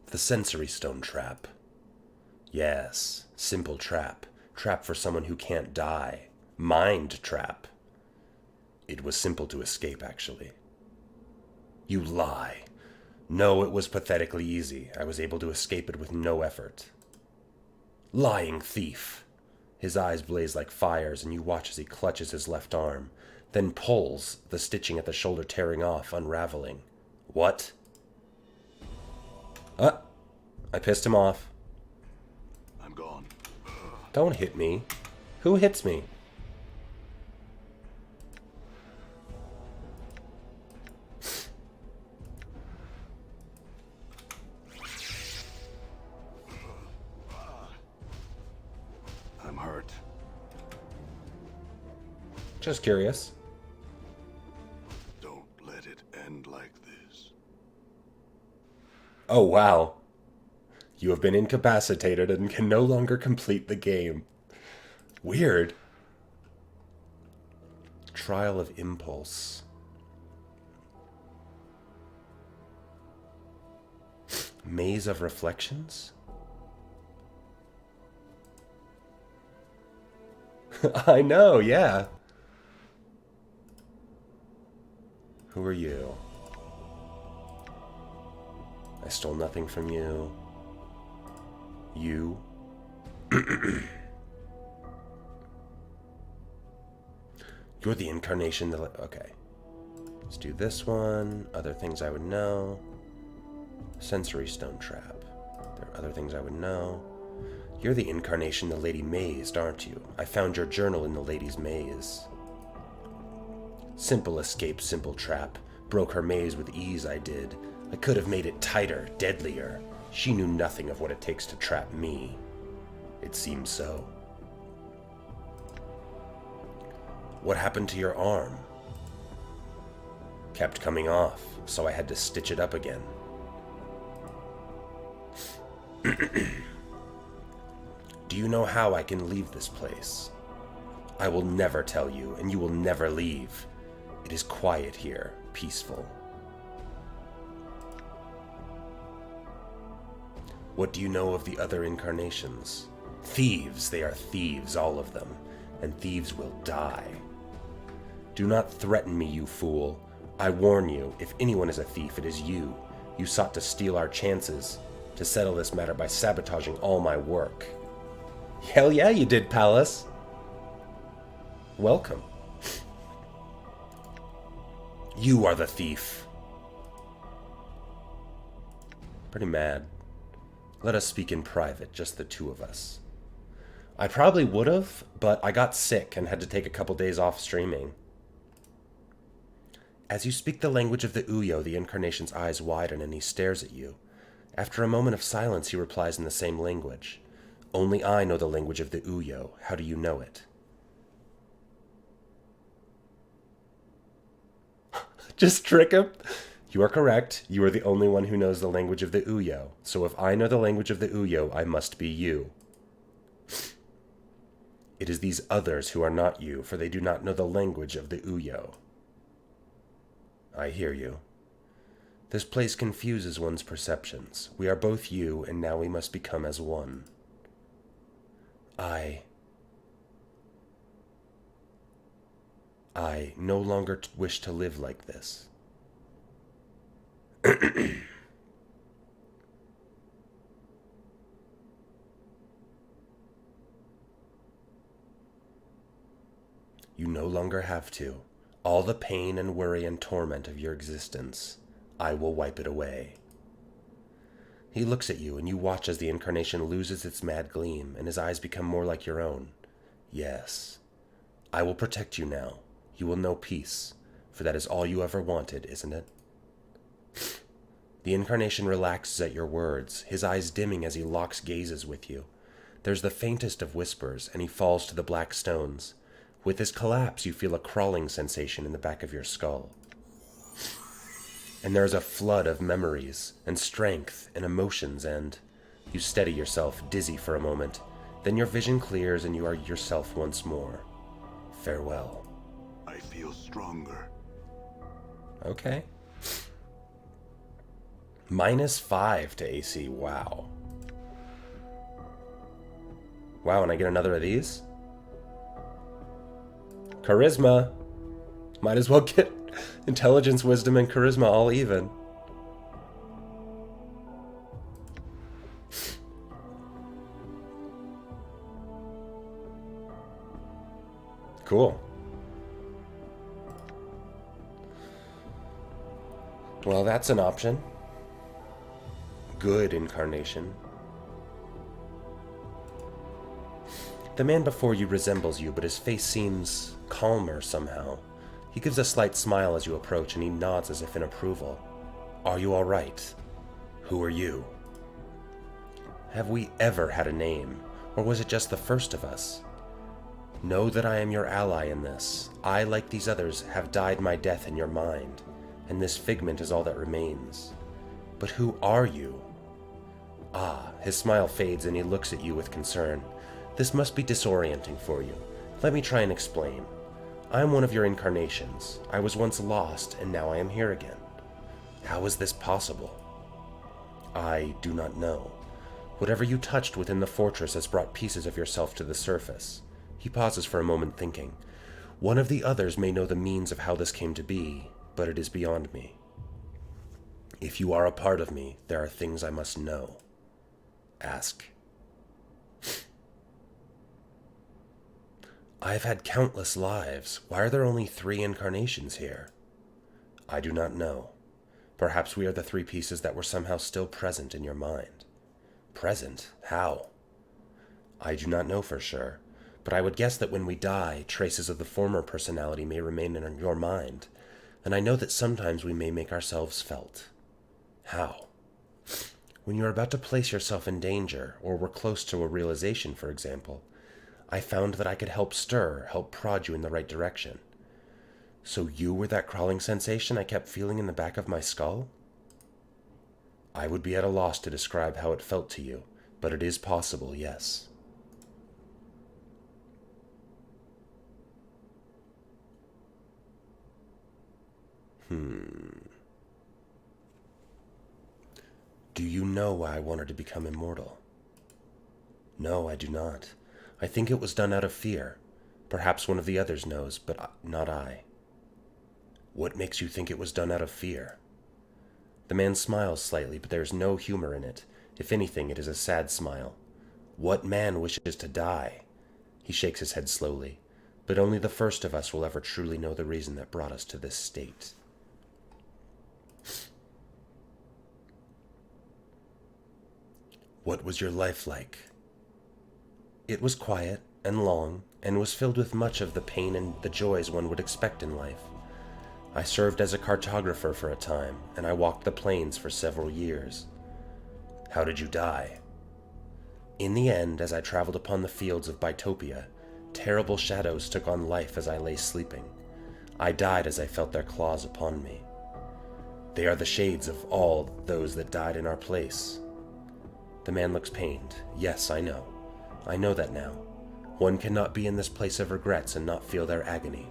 The sensory stone trap. Yes, simple trap. Trap for someone who can't die. Mind trap. It was simple to escape, actually. You lie. No, it was pathetically easy. I was able to escape it with no effort. Lying thief. His eyes blaze like fires, and you watch as he clutches his left arm, then pulls, the stitching at the shoulder tearing off, unraveling. What? I pissed him off. I'm gone. Don't hit me. Who hits me? I'm hurt. Just curious. Don't let it end like this. Oh, wow. You have been incapacitated and can no longer complete the game. Weird. Trial of Impulse. Maze of Reflections? I know, yeah. Who are you? I stole nothing from you. You? You're the incarnation that... Okay. Let's do this one. Other things I would know. Sensory stone trap. There are other things I would know. You're the incarnation the lady mazed, aren't you? I found your journal in the lady's maze. Simple escape, simple trap. Broke her maze with ease, I did. I could have made it tighter, deadlier. She knew nothing of what it takes to trap me. It seems so. What happened to your arm? Kept coming off, so I had to stitch it up again. Do you know how I can leave this place? I will never tell you, and you will never leave. It is quiet here, peaceful. What do you know of the other incarnations? Thieves, they are thieves, all of them, and thieves will die. Do not threaten me, you fool. I warn you, if anyone is a thief, it is you. You sought to steal our chances, to settle this matter by sabotaging all my work. Hell yeah, you did, Palace. Welcome. You are the thief. Pretty mad. Let us speak in private, just the two of us. I probably would have, but I got sick and had to take a couple days off streaming. As you speak the language of the Uyo, the incarnation's eyes widen and he stares at you. After a moment of silence, he replies in the same language. Only I know the language of the Uyo. How do you know it? Just trick him? You are correct. You are the only one who knows the language of the Uyo. So if I know the language of the Uyo, I must be you. It is these others who are not you, for they do not know the language of the Uyo. I hear you. This place confuses one's perceptions. We are both you, and now we must become as one. I no longer wish to live like this. You no longer have to. All the pain and worry and torment of your existence, I will wipe it away. He looks at you, and you watch as the incarnation loses its mad gleam, and his eyes become more like your own. Yes, I will protect you now. You will know peace, for that is all you ever wanted, isn't it? The incarnation relaxes at your words, his eyes dimming as he locks gazes with you. There's the faintest of whispers, and he falls to the black stones. With his collapse, you feel a crawling sensation in the back of your skull. And there is a flood of memories, and strength, and emotions, and you steady yourself, dizzy for a moment. Then your vision clears, and you are yourself once more. Farewell. I feel stronger. Okay. -5 to AC, wow. Wow, and I get another of these? Charisma. Might as well get intelligence, wisdom, and charisma all even. Cool. Well, that's an option. Good incarnation. The man before you resembles you, but his face seems calmer somehow. He gives a slight smile as you approach, and he nods as if in approval. Are you all right? Who are you? Have we ever had a name, or was it just the first of us? Know that I am your ally in this. I, like these others, have died my death in your mind, and this figment is all that remains. But who are you? Ah, his smile fades and he looks at you with concern. This must be disorienting for you. Let me try and explain. I am one of your incarnations. I was once lost, and now I am here again. How is this possible? I do not know. Whatever you touched within the fortress has brought pieces of yourself to the surface. He pauses for a moment, thinking. One of the others may know the means of how this came to be, but it is beyond me. If you are a part of me, there are things I must know. Ask. I've had countless lives. Why are there only 3 incarnations here? I do not know. Perhaps we are the 3 pieces that were somehow still present in your mind. Present? How? I do not know for sure, but I would guess that when we die, traces of the former personality may remain in your mind, and I know that sometimes we may make ourselves felt. How? When you are about to place yourself in danger, or were close to a realization, for example, I found that I could help prod you in the right direction. So you were that crawling sensation I kept feeling in the back of my skull? I would be at a loss to describe how it felt to you, but it is possible, yes. Do you know why I wanted to become immortal? No, I do not. I think it was done out of fear. Perhaps one of the others knows, but not I. What makes you think it was done out of fear? The man smiles slightly, but there is no humor in it. If anything, it is a sad smile. What man wishes to die? He shakes his head slowly, but only the first of us will ever truly know the reason that brought us to this state. What was your life like? It was quiet and long, and was filled with much of the pain and the joys one would expect in life. I served as a cartographer for a time, and I walked the plains for several years. How did you die? In the end, as I traveled upon the fields of Bytopia, terrible shadows took on life as I lay sleeping. I died as I felt their claws upon me. They are the shades of all those that died in our place. The man looks pained. Yes, I know. I know that now. One cannot be in this place of regrets and not feel their agony.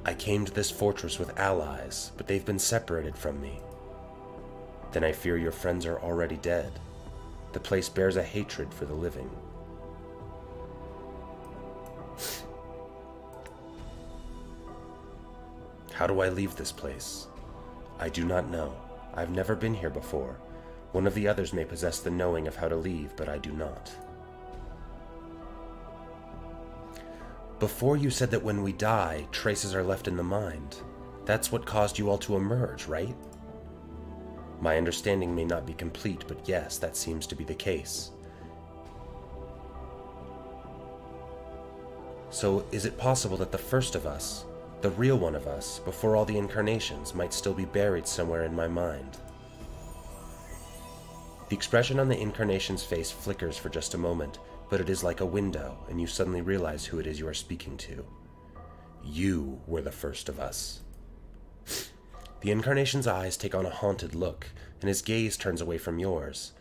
I came to this fortress with allies, but they've been separated from me. Then I fear your friends are already dead. The place bears a hatred for the living. How do I leave this place? I do not know. I've never been here before. One of the others may possess the knowing of how to leave, but I do not. Before you said that when we die, traces are left in the mind. That's what caused you all to emerge, right? My understanding may not be complete, but yes, that seems to be the case. So, is it possible that the first of us, the real one of us, before all the incarnations, might still be buried somewhere in my mind? The expression on the incarnation's face flickers for just a moment, but it is like a window, and you suddenly realize who it is you are speaking to. You were the first of us. The incarnation's eyes take on a haunted look, and his gaze turns away from yours.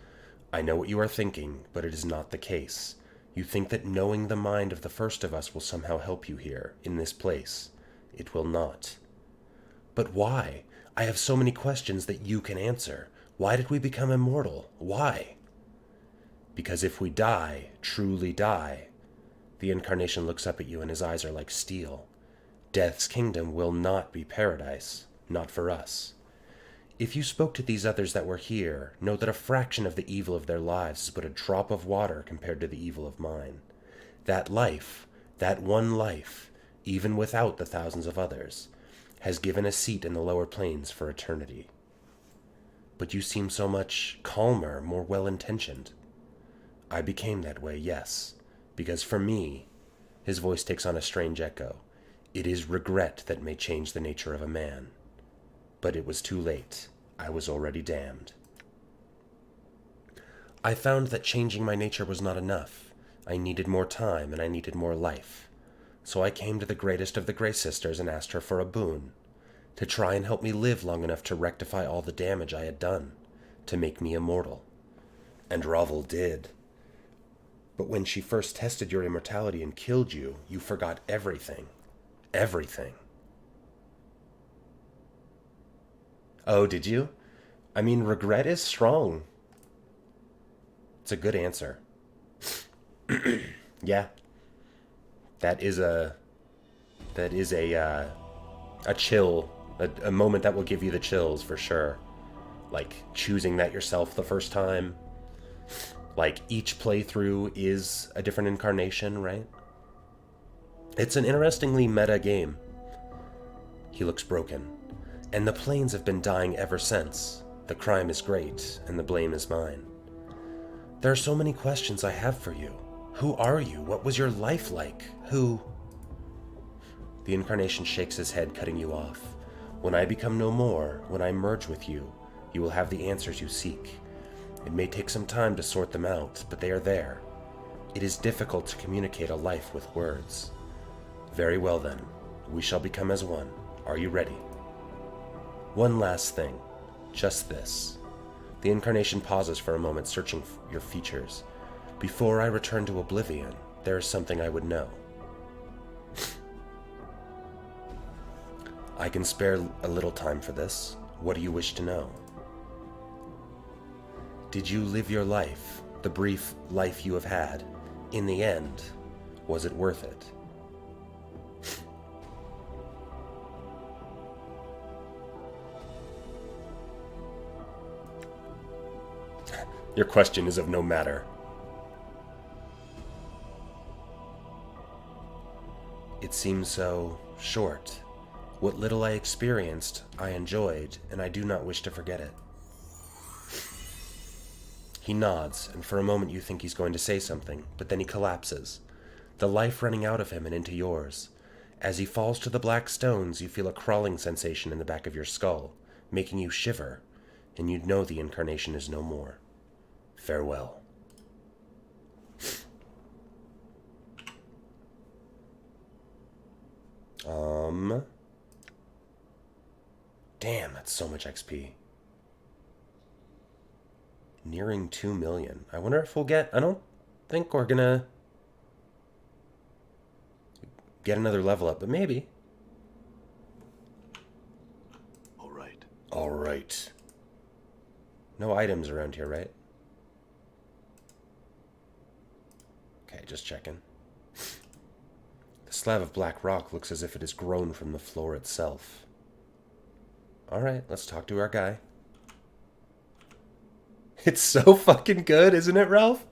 I know what you are thinking, but it is not the case. You think that knowing the mind of the first of us will somehow help you here, in this place. It will not. But why? I have so many questions that you can answer. Why did we become immortal? Why? Because if we die, truly die, the incarnation looks up at you and his eyes are like steel. Death's kingdom will not be paradise, not for us. If you spoke to these others that were here, know that a fraction of the evil of their lives is but a drop of water compared to the evil of mine. That life, that one life, even without the thousands of others, has given a seat in the lower planes for eternity. But you seem so much calmer, more well-intentioned. I became that way, yes, because for me, his voice takes on a strange echo, it is regret that may change the nature of a man. But it was too late. I was already damned. I found that changing my nature was not enough. I needed more time and I needed more life. So I came to the greatest of the Grey Sisters and asked her for a boon, to try and help me live long enough to rectify all the damage I had done, to make me immortal. And Ravel did. But when she first tested your immortality and killed you, you forgot everything. Everything. Oh, did you? I mean, regret is strong. It's a good answer. Yeah. That is a chill, a moment that will give you the chills for sure. Like choosing that yourself the first time. Like, each playthrough is a different incarnation, right? It's an interestingly meta game. He looks broken. And the planes have been dying ever since. The crime is great, and the blame is mine. There are so many questions I have for you. Who are you? What was your life like? Who... The incarnation shakes his head, cutting you off. When I become no more, when I merge with you, you will have the answers you seek. It may take some time to sort them out, but they are there. It is difficult to communicate a life with words. Very well then, we shall become as one. Are you ready? One last thing. Just this. The incarnation pauses for a moment, searching your features. Before I return to oblivion, there is something I would know. I can spare a little time for this. What do you wish to know? Did you live your life, the brief life you have had? In the end, was it worth it? Your question is of no matter. It seems so short. What little I experienced, I enjoyed, and I do not wish to forget it. He nods, and for a moment you think he's going to say something, but then he collapses, the life running out of him and into yours. As he falls to the black stones, you feel a crawling sensation in the back of your skull, making you shiver, and you know the incarnation is no more. Farewell. Damn, that's so much XP. Nearing 2 million. I wonder if we'll get... I don't think we're gonna get another level up, but maybe. All right. No items around here, right? Okay, just checking. The slab of black rock looks as if it has grown from the floor itself. Alright, let's talk to our guy. It's so fucking good, isn't it, Ralph?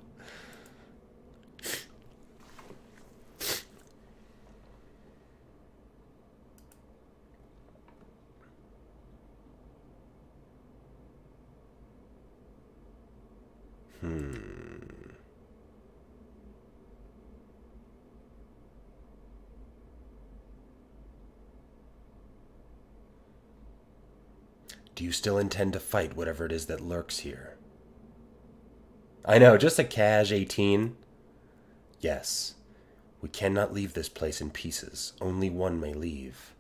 Do you still intend to fight whatever it is that lurks here? I know, just a cash 18. Yes. We cannot leave this place in pieces. Only one may leave.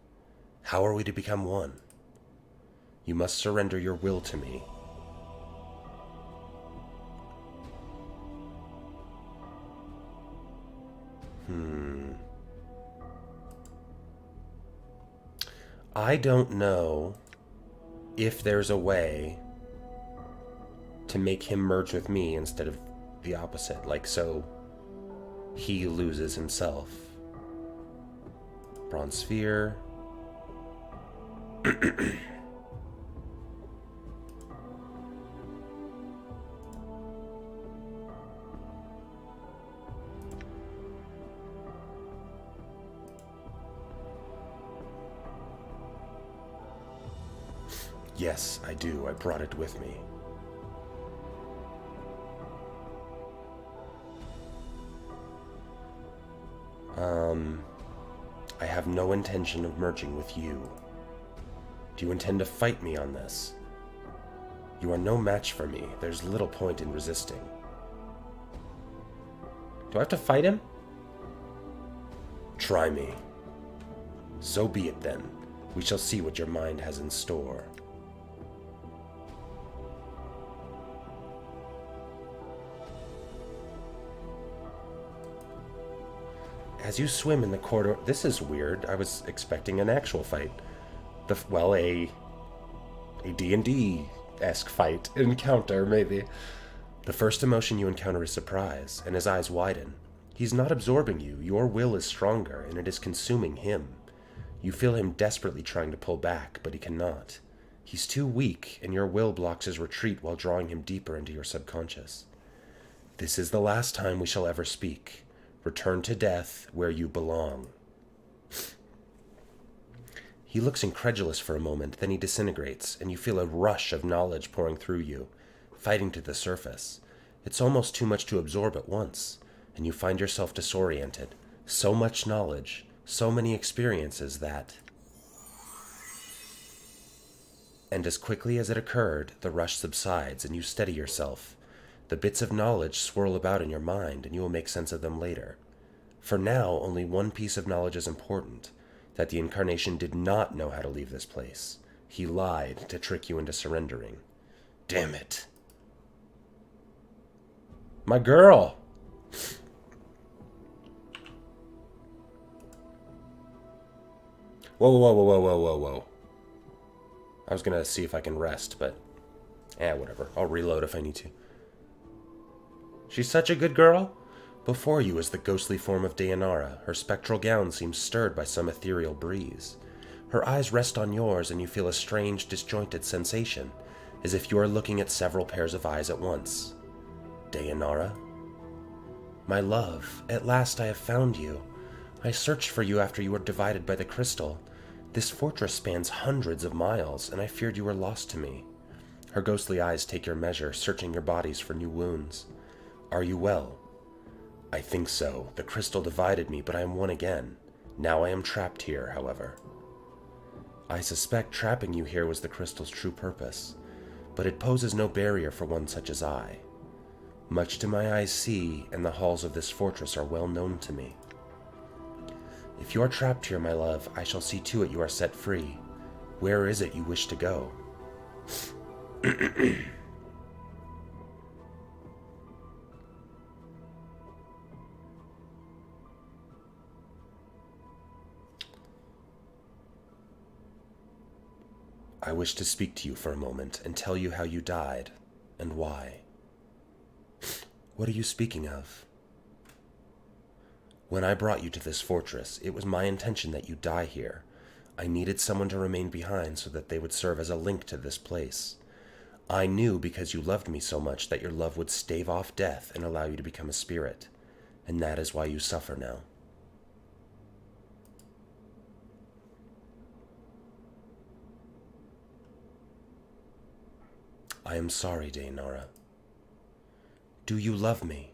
How are we to become one? You must surrender your will to me. I don't know if there's a way to make him merge with me instead of the opposite, like so he loses himself. Bronze sphere. Yes, I do. I brought it with me. I have no intention of merging with you. Do you intend to fight me on this? You are no match for me. There's little point in resisting. Do I have to fight him? Try me. So be it then. We shall see what your mind has in store. As you swim in the corridor... This is weird. I was expecting an actual fight. Well, a D&D-esque fight. Encounter, maybe. The first emotion you encounter is surprise, and his eyes widen. He's not absorbing you. Your will is stronger, and it is consuming him. You feel him desperately trying to pull back, but he cannot. He's too weak, and your will blocks his retreat while drawing him deeper into your subconscious. This is the last time we shall ever speak. Return to death where you belong. He looks incredulous for a moment, then he disintegrates, and you feel a rush of knowledge pouring through you, fighting to the surface. It's almost too much to absorb at once, and you find yourself disoriented. So much knowledge, so many experiences that... And as quickly as it occurred, the rush subsides, and you steady yourself. The bits of knowledge swirl about in your mind, and you will make sense of them later. For now, only one piece of knowledge is important, that the Incarnation did not know how to leave this place. He lied to trick you into surrendering. Damn it. My girl! Whoa, whoa, whoa, whoa, whoa, whoa, whoa. I was gonna see if I can rest, but... whatever. I'll reload if I need to. She's such a good girl. Before you is the ghostly form of Dayanara. Her spectral gown seems stirred by some ethereal breeze. Her eyes rest on yours, and you feel a strange, disjointed sensation, as if you are looking at several pairs of eyes at once. Dayanara? My love, at last I have found you. I searched for you after you were divided by the crystal. This fortress spans hundreds of miles, and I feared you were lost to me. Her ghostly eyes take your measure, searching your bodies for new wounds. Are you well? I think so. The crystal divided me, but I am one again. Now I am trapped here, however. I suspect trapping you here was the crystal's true purpose, but it poses no barrier for one such as I. Much do my eyes see, and the halls of this fortress are well known to me. If you are trapped here, my love, I shall see to it you are set free. Where is it you wish to go? I wish to speak to you for a moment and tell you how you died, and why. What are you speaking of? When I brought you to this fortress, it was my intention that you die here. I needed someone to remain behind so that they would serve as a link to this place. I knew because you loved me so much that your love would stave off death and allow you to become a spirit, and that is why you suffer now. I am sorry, Dayanara. Do you love me?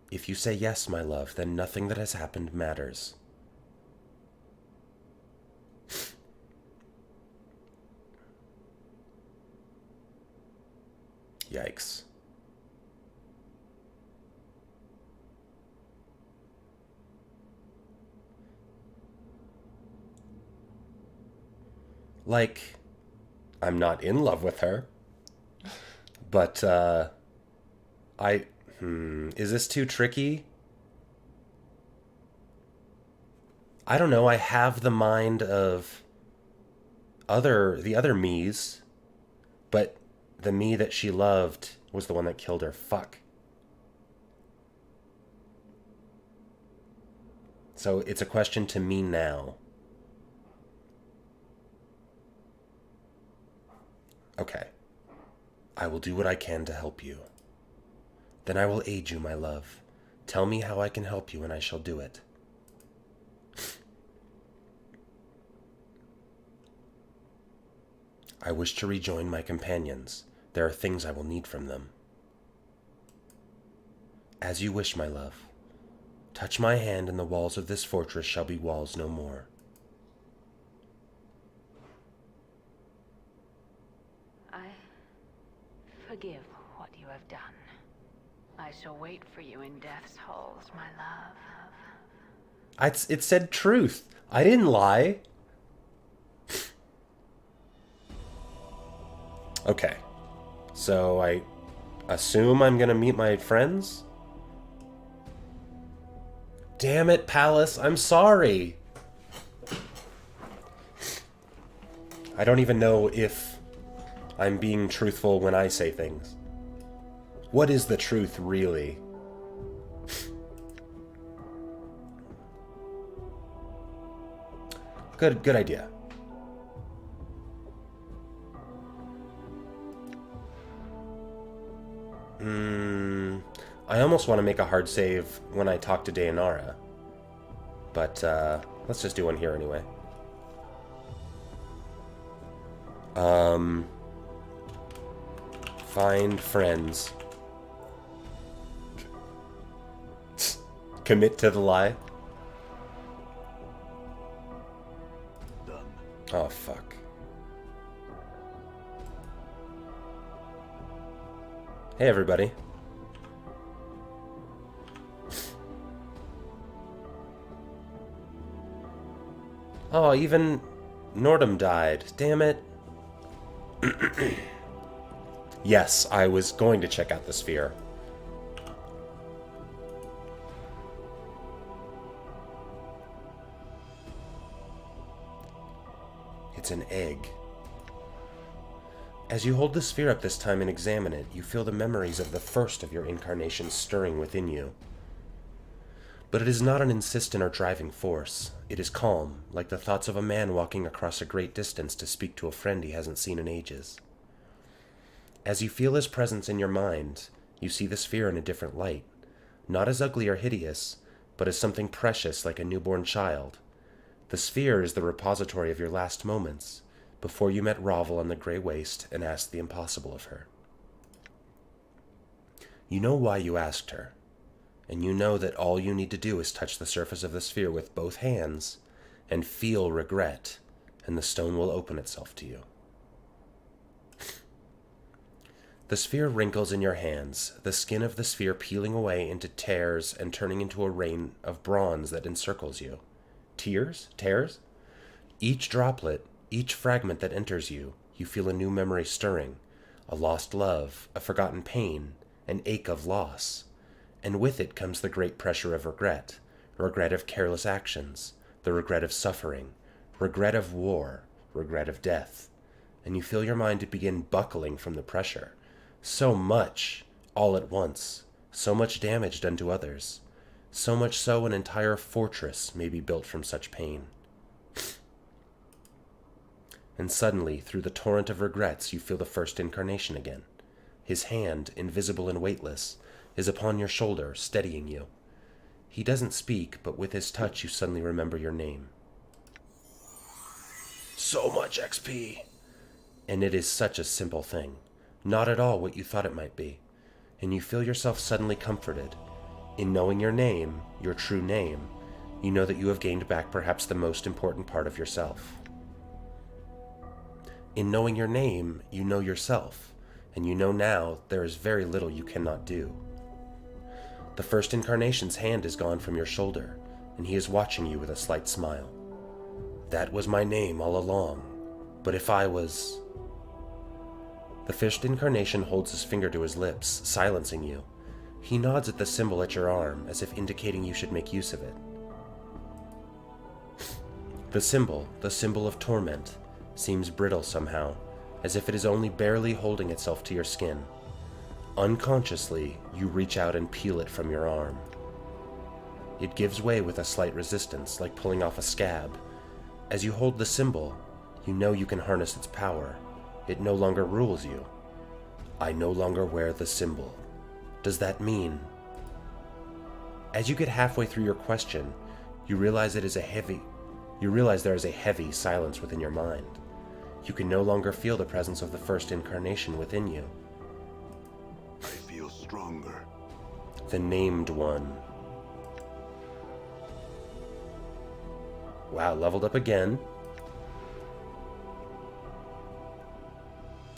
If you say yes, my love, then nothing that has happened matters. Yikes. Like, I'm not in love with her. But, is this too tricky? I don't know, I have the mind of the other me's, but the me that she loved was the one that killed her. Fuck. So it's a question to me now. Okay. I will do what I can to help you. Then I will aid you, my love. Tell me how I can help you, and I shall do it. I wish to rejoin my companions. There are things I will need from them. As you wish, my love. Touch my hand, and the walls of this fortress shall be walls no more. I forgive what you have done. I shall wait for you in death's halls, my love. It said truth. I didn't lie. Okay. So I assume I'm gonna meet my friends? Damn it, Palace. I'm sorry. I don't even know if I'm being truthful when I say things. What is the truth, really? Good idea. I almost want to make a hard save when I talk to Dayanara. But, let's just do one here anyway. Find friends. Commit to the lie. Done. Oh, fuck. Hey, everybody. Oh, even Nordum died. Damn it. Yes, I was going to check out the sphere. It's an egg. As you hold the sphere up this time and examine it, you feel the memories of the first of your incarnations stirring within you. But it is not an insistent or driving force. It is calm, like the thoughts of a man walking across a great distance to speak to a friend he hasn't seen in ages. As you feel his presence in your mind, you see the sphere in a different light, not as ugly or hideous, but as something precious like a newborn child. The sphere is the repository of your last moments, before you met Ravel on the Grey Waste and asked the impossible of her. You know why you asked her, and you know that all you need to do is touch the surface of the sphere with both hands and feel regret, and the stone will open itself to you. The sphere wrinkles in your hands, the skin of the sphere peeling away into tears and turning into a rain of bronze that encircles you. Tears? Tears? Each droplet, each fragment that enters you, you feel a new memory stirring, a lost love, a forgotten pain, an ache of loss. And with it comes the great pressure of regret, regret of careless actions, the regret of suffering, regret of war, regret of death. And you feel your mind begin buckling from the pressure. So much, all at once, so much damage done to others, so much so an entire fortress may be built from such pain. And suddenly, through the torrent of regrets, you feel the first incarnation again. His hand, invisible and weightless, is upon your shoulder, steadying you. He doesn't speak, but with his touch you suddenly remember your name. So much XP! And it is such a simple thing. Not at all what you thought it might be. And you feel yourself suddenly comforted. In knowing your name, your true name, you know that you have gained back perhaps the most important part of yourself. In knowing your name, you know yourself, and you know now there is very little you cannot do. The first incarnation's hand is gone from your shoulder, and he is watching you with a slight smile. That was my name all along, but if I was... The first incarnation holds his finger to his lips, silencing you. He nods at the symbol at your arm, as if indicating you should make use of it. The symbol of Torment, seems brittle somehow, as if it is only barely holding itself to your skin. Unconsciously, you reach out and peel it from your arm. It gives way with a slight resistance, like pulling off a scab. As you hold the symbol, you know you can harness its power. It no longer rules you. I no longer wear the symbol. Does that mean... As you get halfway through your question, you realize there is a heavy silence within your mind. You can no longer feel the presence of the first incarnation within you. I feel stronger. The named one. Wow, leveled up again.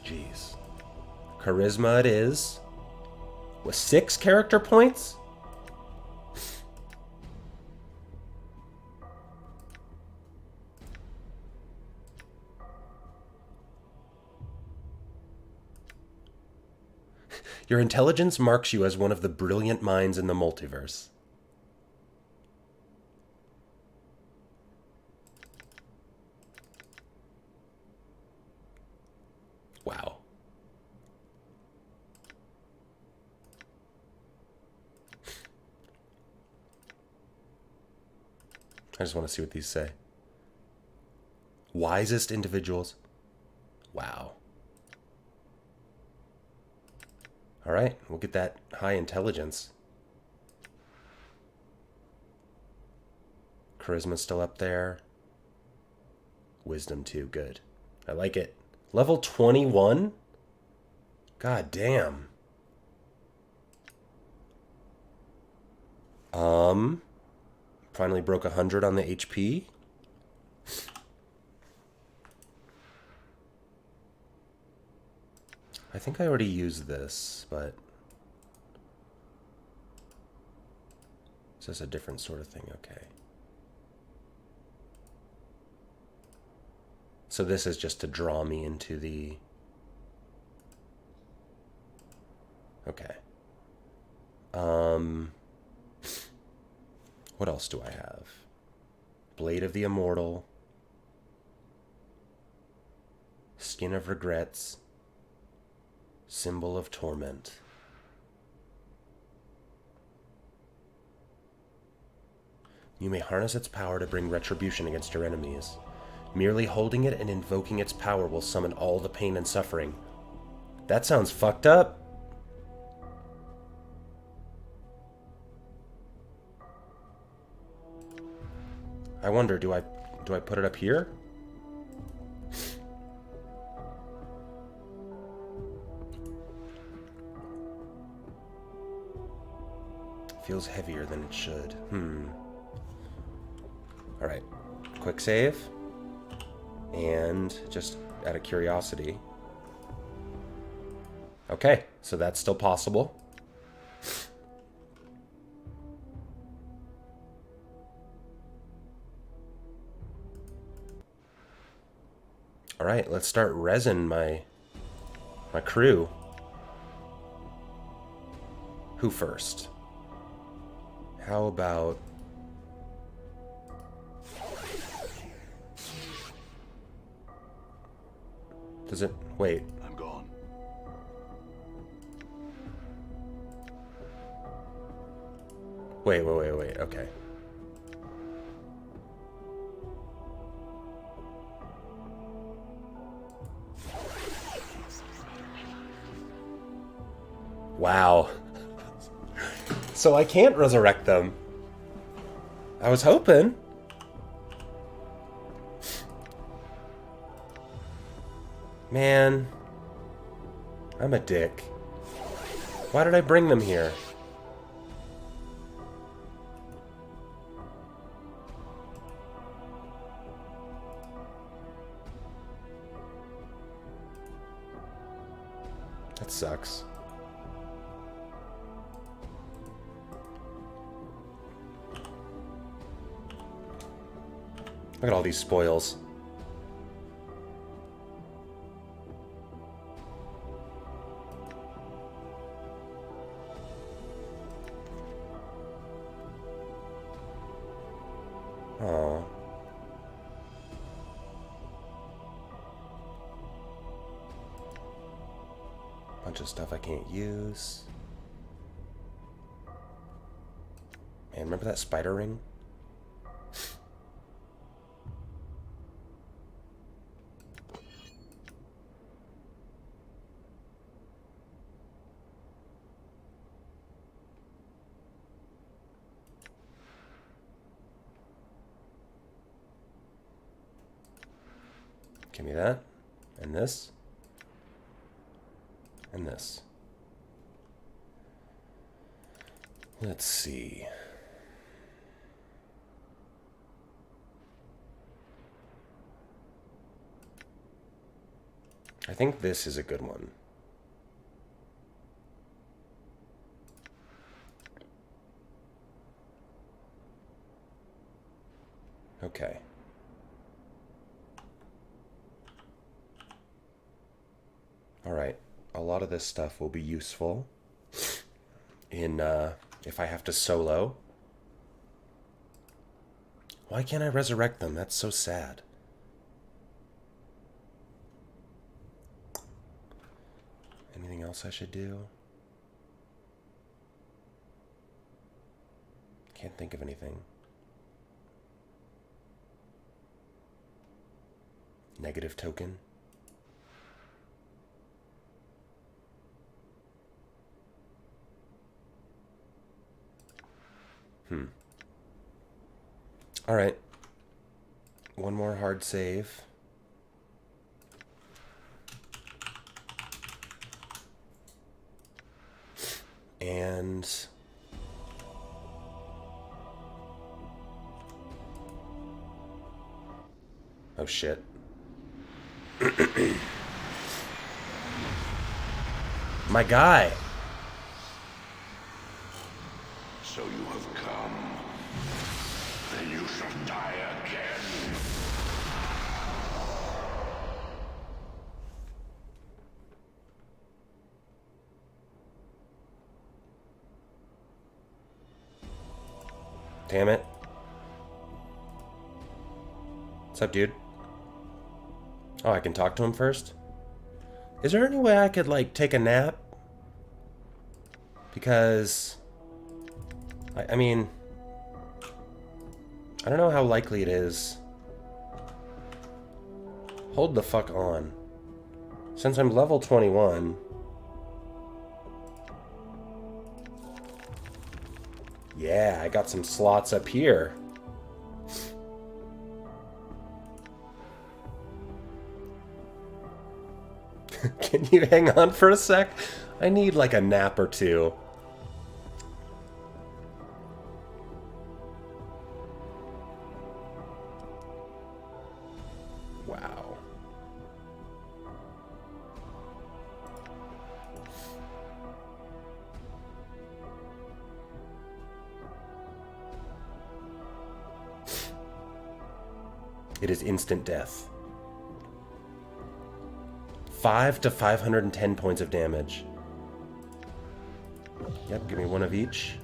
Jeez. Charisma it is. With 6 character points? Your intelligence marks you as one of the brilliant minds in the multiverse. Wow. I just want to see what these say. Wisest individuals. Wow. All right, we'll get that high intelligence. Charisma's still up there. Wisdom too, good. I like it. Level 21? God damn. Finally broke 100 on the HP. I think I already used this, but is this a different sort of thing? Okay. So this is just to draw me into the... Okay. What else do I have? Blade of the Immortal. Skin of Regrets. Symbol of Torment. You may harness its power to bring retribution against your enemies. Merely holding it and invoking its power will summon all the pain and suffering. That sounds fucked up. I wonder, do I put it up here? Feels heavier than it should. Alright. Quick save. And just out of curiosity. Okay, so that's still possible. Alright, let's start resin my crew. Who first? How about... Does it... Wait. I'm gone. Wait. Okay. Wow. So I can't resurrect them. I was hoping. Man. I'm a dick. Why did I bring them here? That sucks. Look at all these spoils. Oh. Bunch of stuff I can't use. Man, remember that spider ring? Give me that, and this, and this. Let's see. I think this is a good one. Okay. Alright, a lot of this stuff will be useful in, if I have to solo. Why can't I resurrect them? That's so sad. Anything else I should do? Can't think of anything. Negative token. Alright. One more hard save. And... oh shit. My guy! So you have come. Then you shall die again. Damn it. What's up, dude? Oh, I can talk to him first? Is there any way I could, like, take a nap? Because... I mean... I don't know how likely it is. Hold the fuck on. Since I'm level 21... yeah, I got some slots up here. Can you hang on for a sec? I need like a nap or two. Wow. It is instant death. 5 to 510 points of damage. Yep, give me one of each.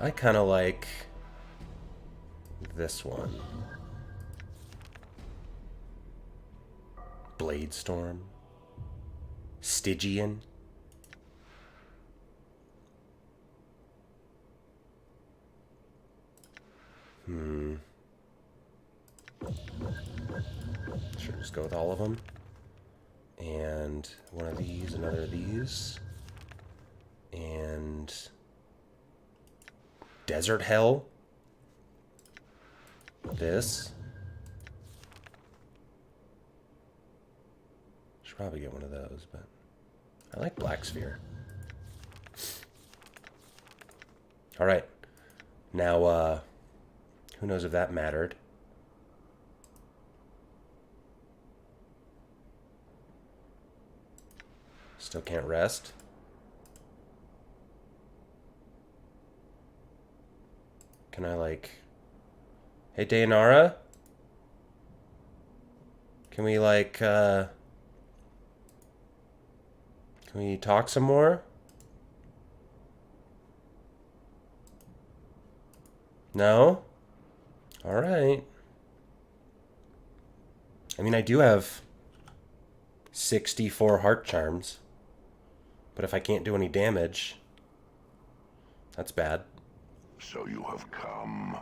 I kind of like this one. Blade Storm. Stygian. Sure, just go with all of them. And one of these, another of these. And... Desert Hell. This. Should probably get one of those, but I like Black Sphere. Alright. Now, who knows if that mattered. Still can't rest. Can I, like... Hey, Dayanara? Can we, like, Can we talk some more? No? Alright. I mean, I do have 64 heart charms. But if I can't do any damage, that's bad. So you have come.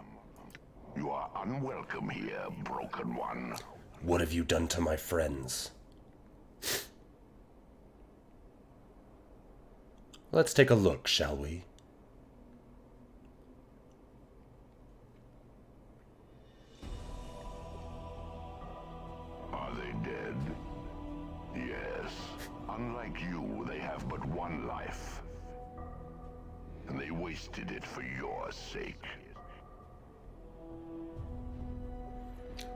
You are unwelcome here, Broken One. What have you done to my friends? Let's take a look, shall we? Are they dead? Yes. Unlike you, they have but one life. And they wasted it for your sake.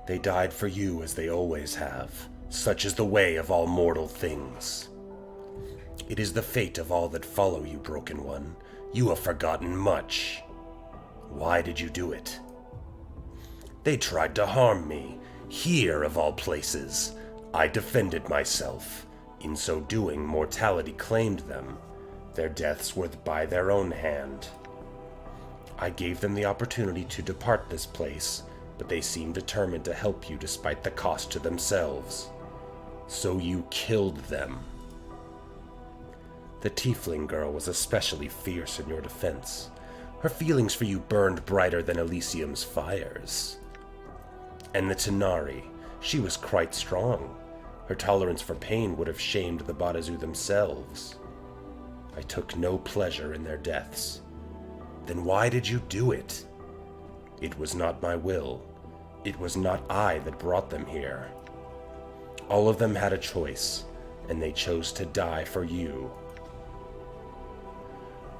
They died for you as they always have. Such is the way of all mortal things. It is the fate of all that follow you, Broken One. You have forgotten much. Why did you do it? They tried to harm me. Here, of all places. I defended myself. In so doing, mortality claimed them. Their deaths were by their own hand. I gave them the opportunity to depart this place, but they seemed determined to help you despite the cost to themselves. So you killed them. The tiefling girl was especially fierce in your defense. Her feelings for you burned brighter than Elysium's fires. And the Tanari, she was quite strong. Her tolerance for pain would have shamed the Badazu themselves. I took no pleasure in their deaths. Then why did you do it? It was not my will. It was not I that brought them here. All of them had a choice, and they chose to die for you.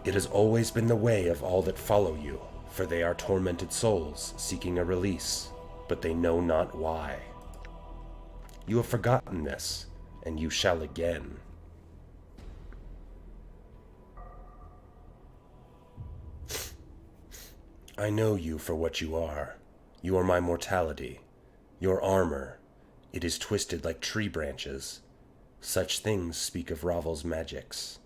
It has always been the way of all that follow you, for they are tormented souls seeking a release, but they know not why. You have forgotten this, and you shall again. I know you for what you are. You are my mortality. Your armor, it is twisted like tree branches. Such things speak of Ravel's magics.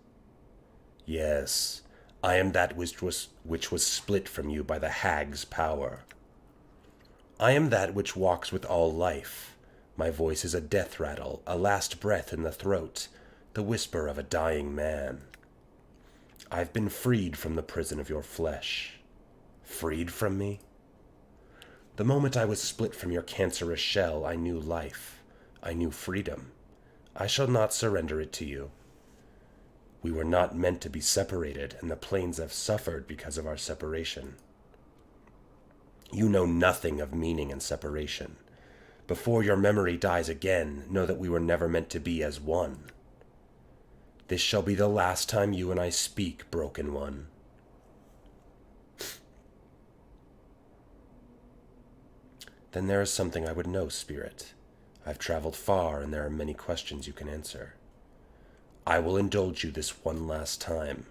Yes, I am that which was split from you by the hag's power. I am that which walks with all life. My voice is a death rattle, a last breath in the throat, the whisper of a dying man. I've been freed from the prison of your flesh. Freed from me? The moment I was split from your cancerous shell, I knew life. I knew freedom. I shall not surrender it to you. We were not meant to be separated, and the planes have suffered because of our separation. You know nothing of meaning and separation. Before your memory dies again, know that we were never meant to be as one. This shall be the last time you and I speak, Broken One. Then there is something I would know, Spirit. I've traveled far, and there are many questions you can answer. I will indulge you this one last time.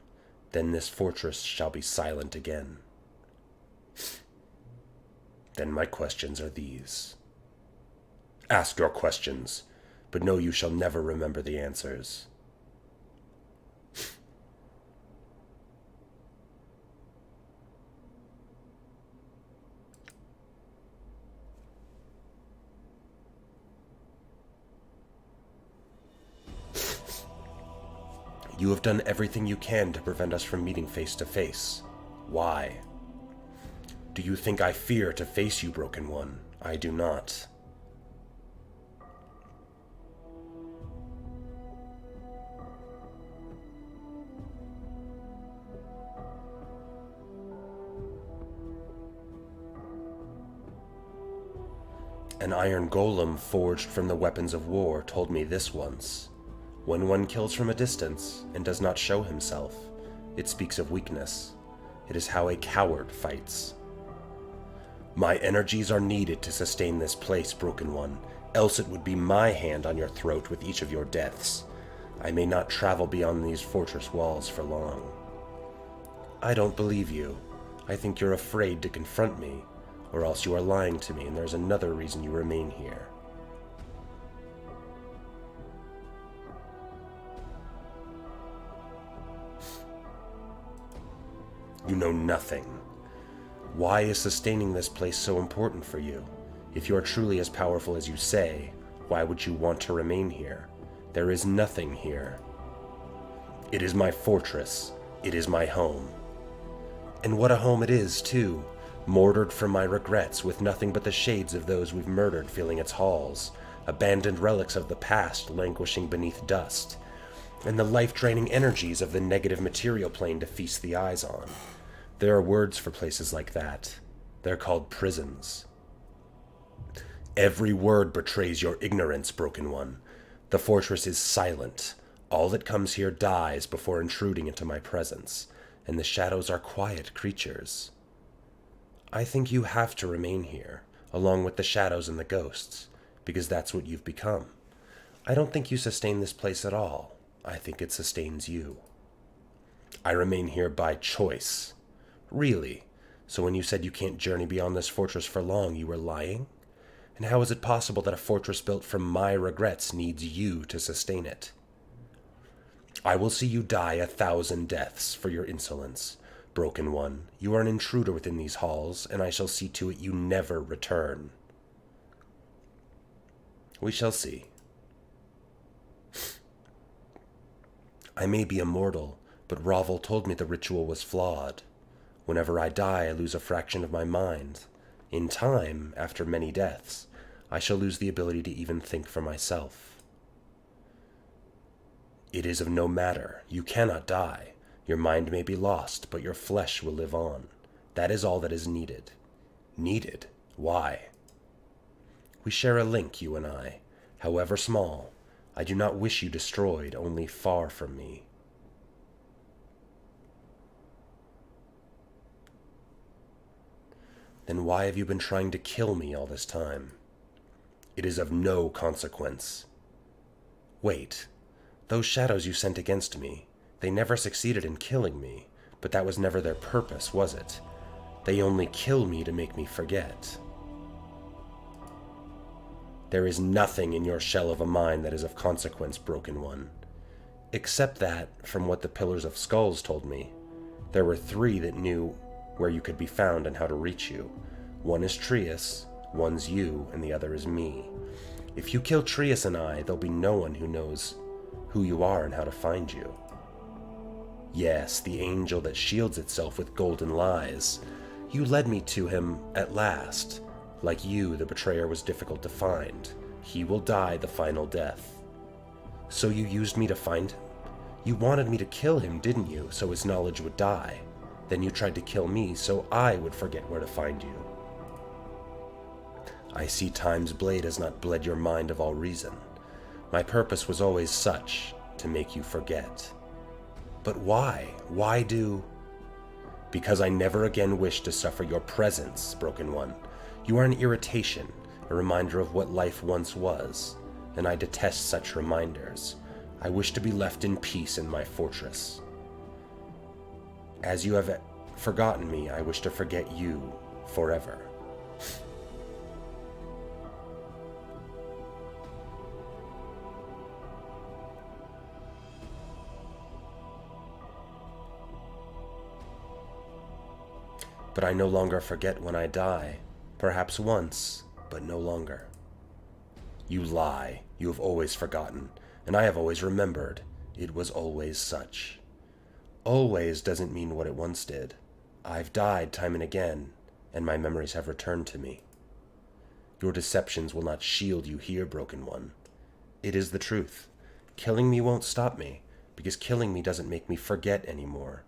Then this fortress shall be silent again. Then my questions are these. Ask your questions, but know you shall never remember the answers. You have done everything you can to prevent us from meeting face to face. Why? Do you think I fear to face you, Broken One? I do not. An iron golem forged from the weapons of war told me this once. When one kills from a distance and does not show himself, it speaks of weakness. It is how a coward fights. My energies are needed to sustain this place, Broken One, else it would be my hand on your throat with each of your deaths. I may not travel beyond these fortress walls for long. I don't believe you. I think you're afraid to confront me, or else you are lying to me and there's another reason you remain here. You know nothing. Why is sustaining this place so important for you? If you are truly as powerful as you say, why would you want to remain here? There is nothing here. It is my fortress. It is my home. And what a home it is, too. Mortared from my regrets, with nothing but the shades of those we've murdered filling its halls, abandoned relics of the past languishing beneath dust, and the life-draining energies of the negative material plane to feast the eyes on. There are words for places like that. They're called prisons. Every word betrays your ignorance, Broken One. The fortress is silent. All that comes here dies before intruding into my presence, and the shadows are quiet creatures. I think you have to remain here, along with the shadows and the ghosts, because that's what you've become. I don't think you sustain this place at all. I think it sustains you. I remain here by choice. Really? So when you said you can't journey beyond this fortress for long, you were lying? And how is it possible that a fortress built from my regrets needs you to sustain it? I will see you die 1,000 deaths for your insolence, Broken One. You are an intruder within these halls, and I shall see to it you never return. We shall see. I may be immortal, but Ravel told me the ritual was flawed. Whenever I die, I lose a fraction of my mind. In time, after many deaths, I shall lose the ability to even think for myself. It is of no matter. You cannot die. Your mind may be lost, but your flesh will live on. That is all that is needed. Needed? Why? We share a link, you and I, however small. I do not wish you destroyed, only far from me. Then why have you been trying to kill me all this time? It is of no consequence. Wait, those shadows you sent against me, they never succeeded in killing me, but that was never their purpose, was it? They only kill me to make me forget. There is nothing in your shell of a mind that is of consequence, Broken One. Except that, from what the Pillars of Skulls told me, there were 3 that knew where you could be found and how to reach you. One is Trius, one's you, and the other is me. If you kill Trius and I, there'll be no one who knows who you are and how to find you. Yes, the angel that shields itself with golden lies. You led me to him at last. Like you, the betrayer was difficult to find. He will die the final death. So you used me to find him? You wanted me to kill him, didn't you, so his knowledge would die? Then you tried to kill me so I would forget where to find you. I see Time's blade has not bled your mind of all reason. My purpose was always such, to make you forget. But why? Why do? Because I never again wish to suffer your presence, Broken One. You are an irritation, a reminder of what life once was, and I detest such reminders. I wish to be left in peace in my fortress. As you have forgotten me, I wish to forget you forever. But I no longer forget when I die. Perhaps once, but no longer. You lie. You have always forgotten, and I have always remembered. It was always such. Always doesn't mean what it once did. I've died time and again, and my memories have returned to me. Your deceptions will not shield you here, Broken One. It is the truth. Killing me won't stop me, because killing me doesn't make me forget anymore.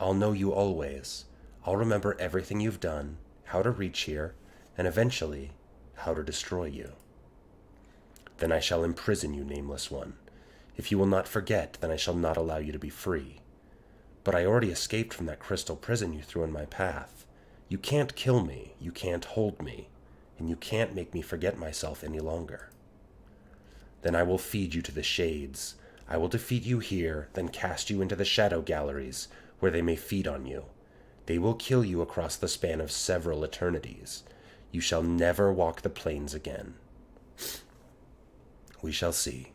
I'll know you always. I'll remember everything you've done, how to reach here, and eventually, how to destroy you. Then I shall imprison you, Nameless One. If you will not forget, then I shall not allow you to be free. But I already escaped from that crystal prison you threw in my path. You can't kill me, you can't hold me, and you can't make me forget myself any longer. Then I will feed you to the shades. I will defeat you here, then cast you into the shadow galleries, where they may feed on you. They will kill you across the span of several eternities. You shall never walk the plains again. We shall see.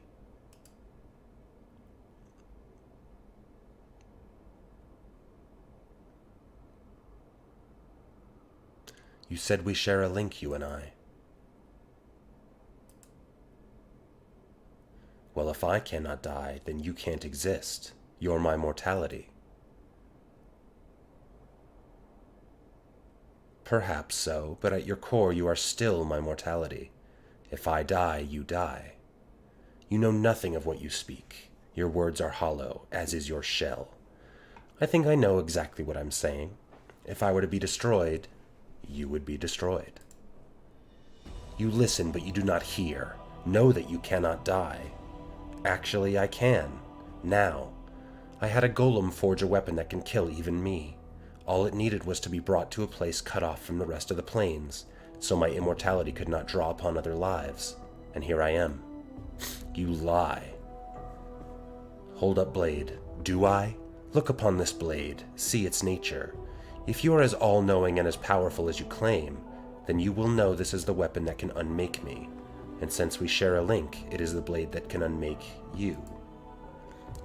You said we share a link, you and I. Well, if I cannot die, then you can't exist. You're my mortality. Perhaps so, but at your core you are still my mortality. If I die, you die. You know nothing of what you speak. Your words are hollow, as is your shell. I think I know exactly what I'm saying. If I were to be destroyed, you would be destroyed. You listen, but you do not hear. Know that you cannot die. Actually, I can. Now. I had a golem forge a weapon that can kill even me. All it needed was to be brought to a place cut off from the rest of the plains, so my immortality could not draw upon other lives. And here I am. You lie. Hold up, blade. Do I? Look upon this blade. See its nature. If you are as all-knowing and as powerful as you claim, then you will know this is the weapon that can unmake me. And since we share a link, it is the blade that can unmake you.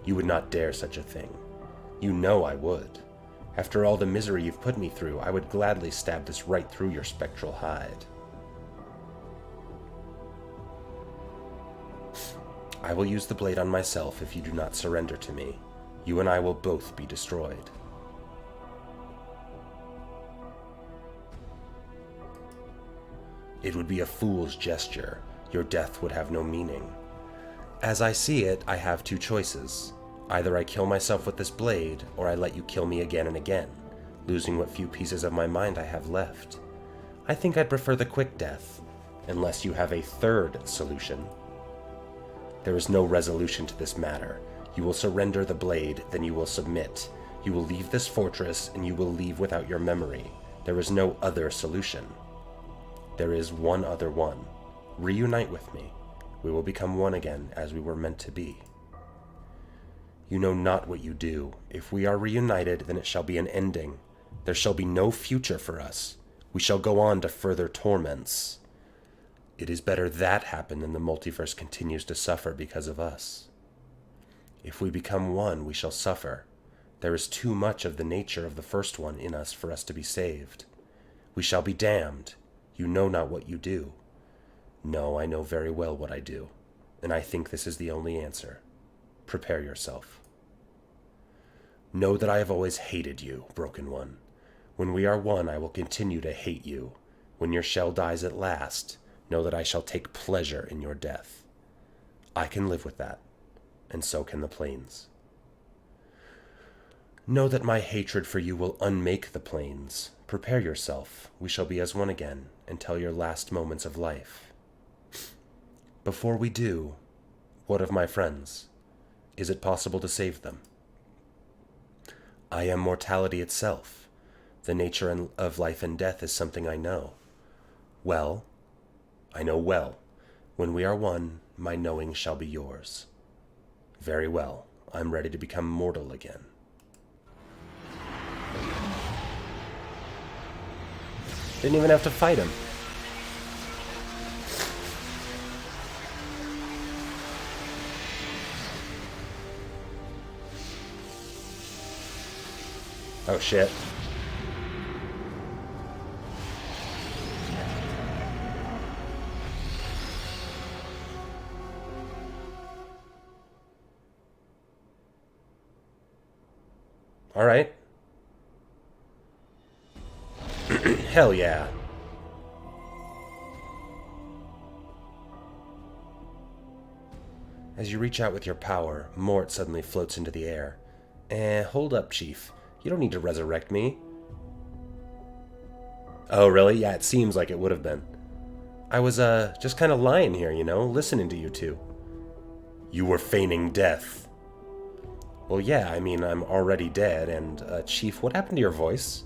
You would not dare such a thing. You know I would. After all the misery you've put me through, I would gladly stab this right through your spectral hide. I will use the blade on myself if you do not surrender to me. You and I will both be destroyed. It would be a fool's gesture. Your death would have no meaning. As I see it, I have two choices. Either I kill myself with this blade, or I let you kill me again and again, losing what few pieces of my mind I have left. I think I'd prefer the quick death, unless you have a third solution. There is no resolution to this matter. You will surrender the blade, then you will submit. You will leave this fortress, and you will leave without your memory. There is no other solution. There is one other one. Reunite with me. We will become one again, as we were meant to be. You know not what you do. If we are reunited, then it shall be an ending. There shall be no future for us. We shall go on to further torments. It is better that happen than the multiverse continues to suffer because of us. If we become one, we shall suffer. There is too much of the nature of the first one in us for us to be saved. We shall be damned. You know not what you do. No, I know very well what I do, and I think this is the only answer. Prepare yourself. Know that I have always hated you, Broken One. When we are one, I will continue to hate you. When your shell dies at last, know that I shall take pleasure in your death. I can live with that, and so can the planes. Know that my hatred for you will unmake the planes. Prepare yourself. We shall be as one again, until your last moments of life. Before we do, what of my friends? Is it possible to save them? I am mortality itself. The nature of life and death is something I know. Well, I know well. When we are one, my knowing shall be yours. Very well. I'm ready to become mortal again. Didn't even have to fight him. Oh shit. All right. Hell yeah. As you reach out with your power, Mort suddenly floats into the air. Hold up, Chief. You don't need to resurrect me. Oh, really? Yeah, it seems like it would have been. I was, just kind of lying here, you know, listening to you two. You were feigning death. Well, yeah, I mean, I'm already dead, and, Chief, what happened to your voice?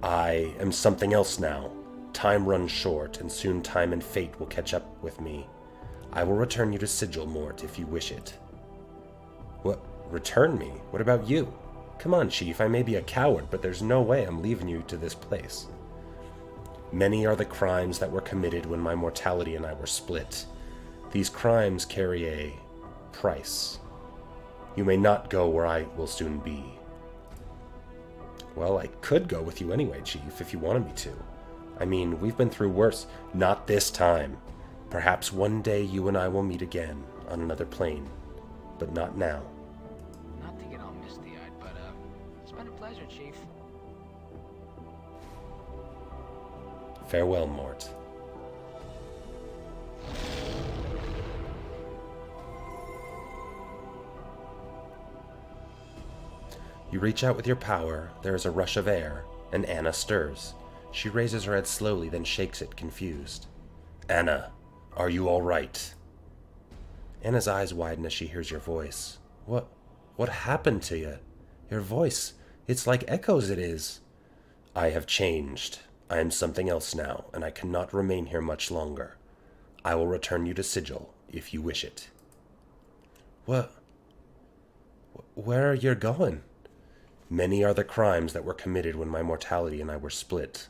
I am something else now. Time runs short, and soon time and fate will catch up with me. I will return you to Sigil, Mort, if you wish it. What? Return me? What about you? Come on, Chief, I may be a coward, but there's no way I'm leaving you to this place. Many are the crimes that were committed when my mortality and I were split. These crimes carry a price. You may not go where I will soon be. Well, I could go with you anyway, Chief, if you wanted me to. I mean, we've been through worse. Not this time. Perhaps one day you and I will meet again on another plane, but not now. Not to get all misty-eyed, but, it's been a pleasure, Chief. Farewell, Mort. You reach out with your power, there is a rush of air, and Anna stirs. She raises her head slowly, then shakes it, confused. Anna, are you all right? Anna's eyes widen as she hears your voice. What happened to you? Your voice, it's like echoes it is. I have changed. I am something else now, and I cannot remain here much longer. I will return you to Sigil, if you wish it. What? Where are you going? Many are the crimes that were committed when my mortality and I were split.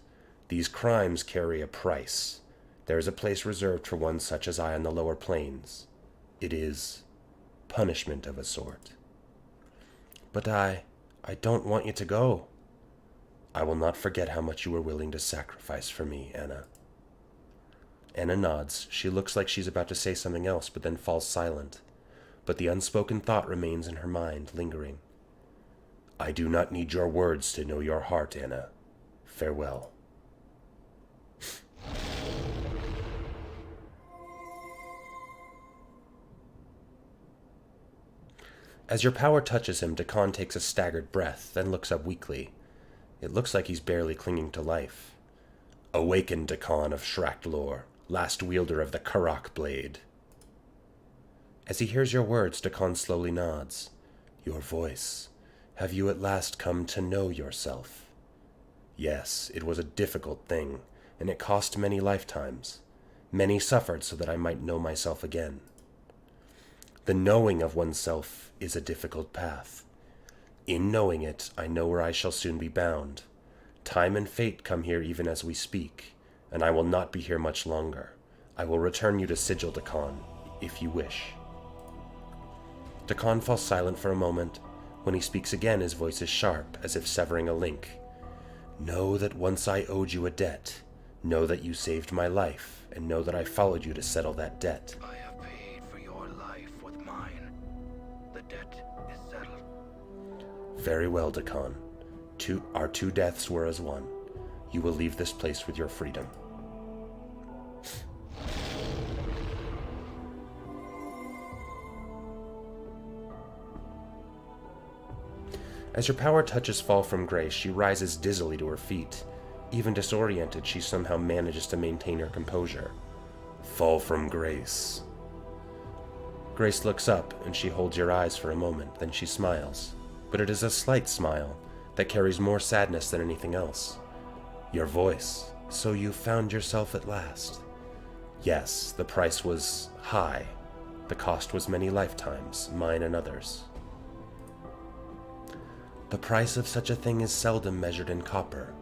These crimes carry a price. There is a place reserved for one such as I on the lower planes. It is punishment of a sort. But I don't want you to go. I will not forget how much you were willing to sacrifice for me, Anna. Anna nods. She looks like she's about to say something else, but then falls silent. But the unspoken thought remains in her mind, lingering. I do not need your words to know your heart, Anna. Farewell. As your power touches him, Dakan takes a staggered breath, then looks up weakly. It looks like he's barely clinging to life. Awaken, Dakan of Shract lore, last wielder of the Karak blade. As he hears your words, Dakan slowly nods. Your voice. Have you at last come to know yourself? Yes, it was a difficult thing, and it cost many lifetimes. Many suffered so that I might know myself again. The knowing of oneself is a difficult path. In knowing it, I know where I shall soon be bound. Time and fate come here even as we speak, and I will not be here much longer. I will return you to Sigil, Dakan, if you wish. Dakan falls silent for a moment. When he speaks again, his voice is sharp, as if severing a link. Know that once I owed you a debt. Know that you saved my life, and know that I followed you to settle that debt. I have paid for your life with mine. The debt is settled. Very well, Dakan. Our two deaths were as one. You will leave this place with your freedom. As your power touches Fall from Grace, she rises dizzily to her feet. Even disoriented, she somehow manages to maintain her composure. Fall from Grace. Grace looks up, and she holds your eyes for a moment, then she smiles. But it is a slight smile that carries more sadness than anything else. Your voice. So you found yourself at last. Yes, the price was high. The cost was many lifetimes, mine and others. The price of such a thing is seldom measured in copper.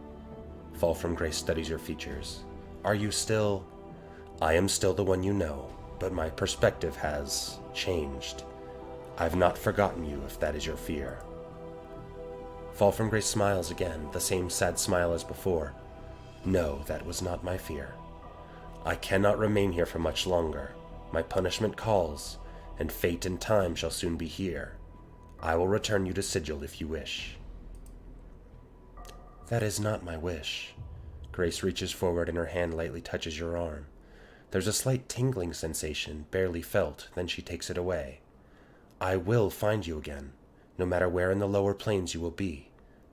Fall from Grace studies your features. Are you still... I am still the one you know, but my perspective has changed. I've not forgotten you, if that is your fear. Fall from Grace smiles again, the same sad smile as before. No, that was not my fear. I cannot remain here for much longer. My punishment calls, and fate and time shall soon be here. I will return you to Sigil if you wish. That is not my wish. Grace reaches forward and her hand lightly touches your arm. There's a slight tingling sensation, barely felt, then she takes it away. I will find you again, no matter where in the lower planes you will be,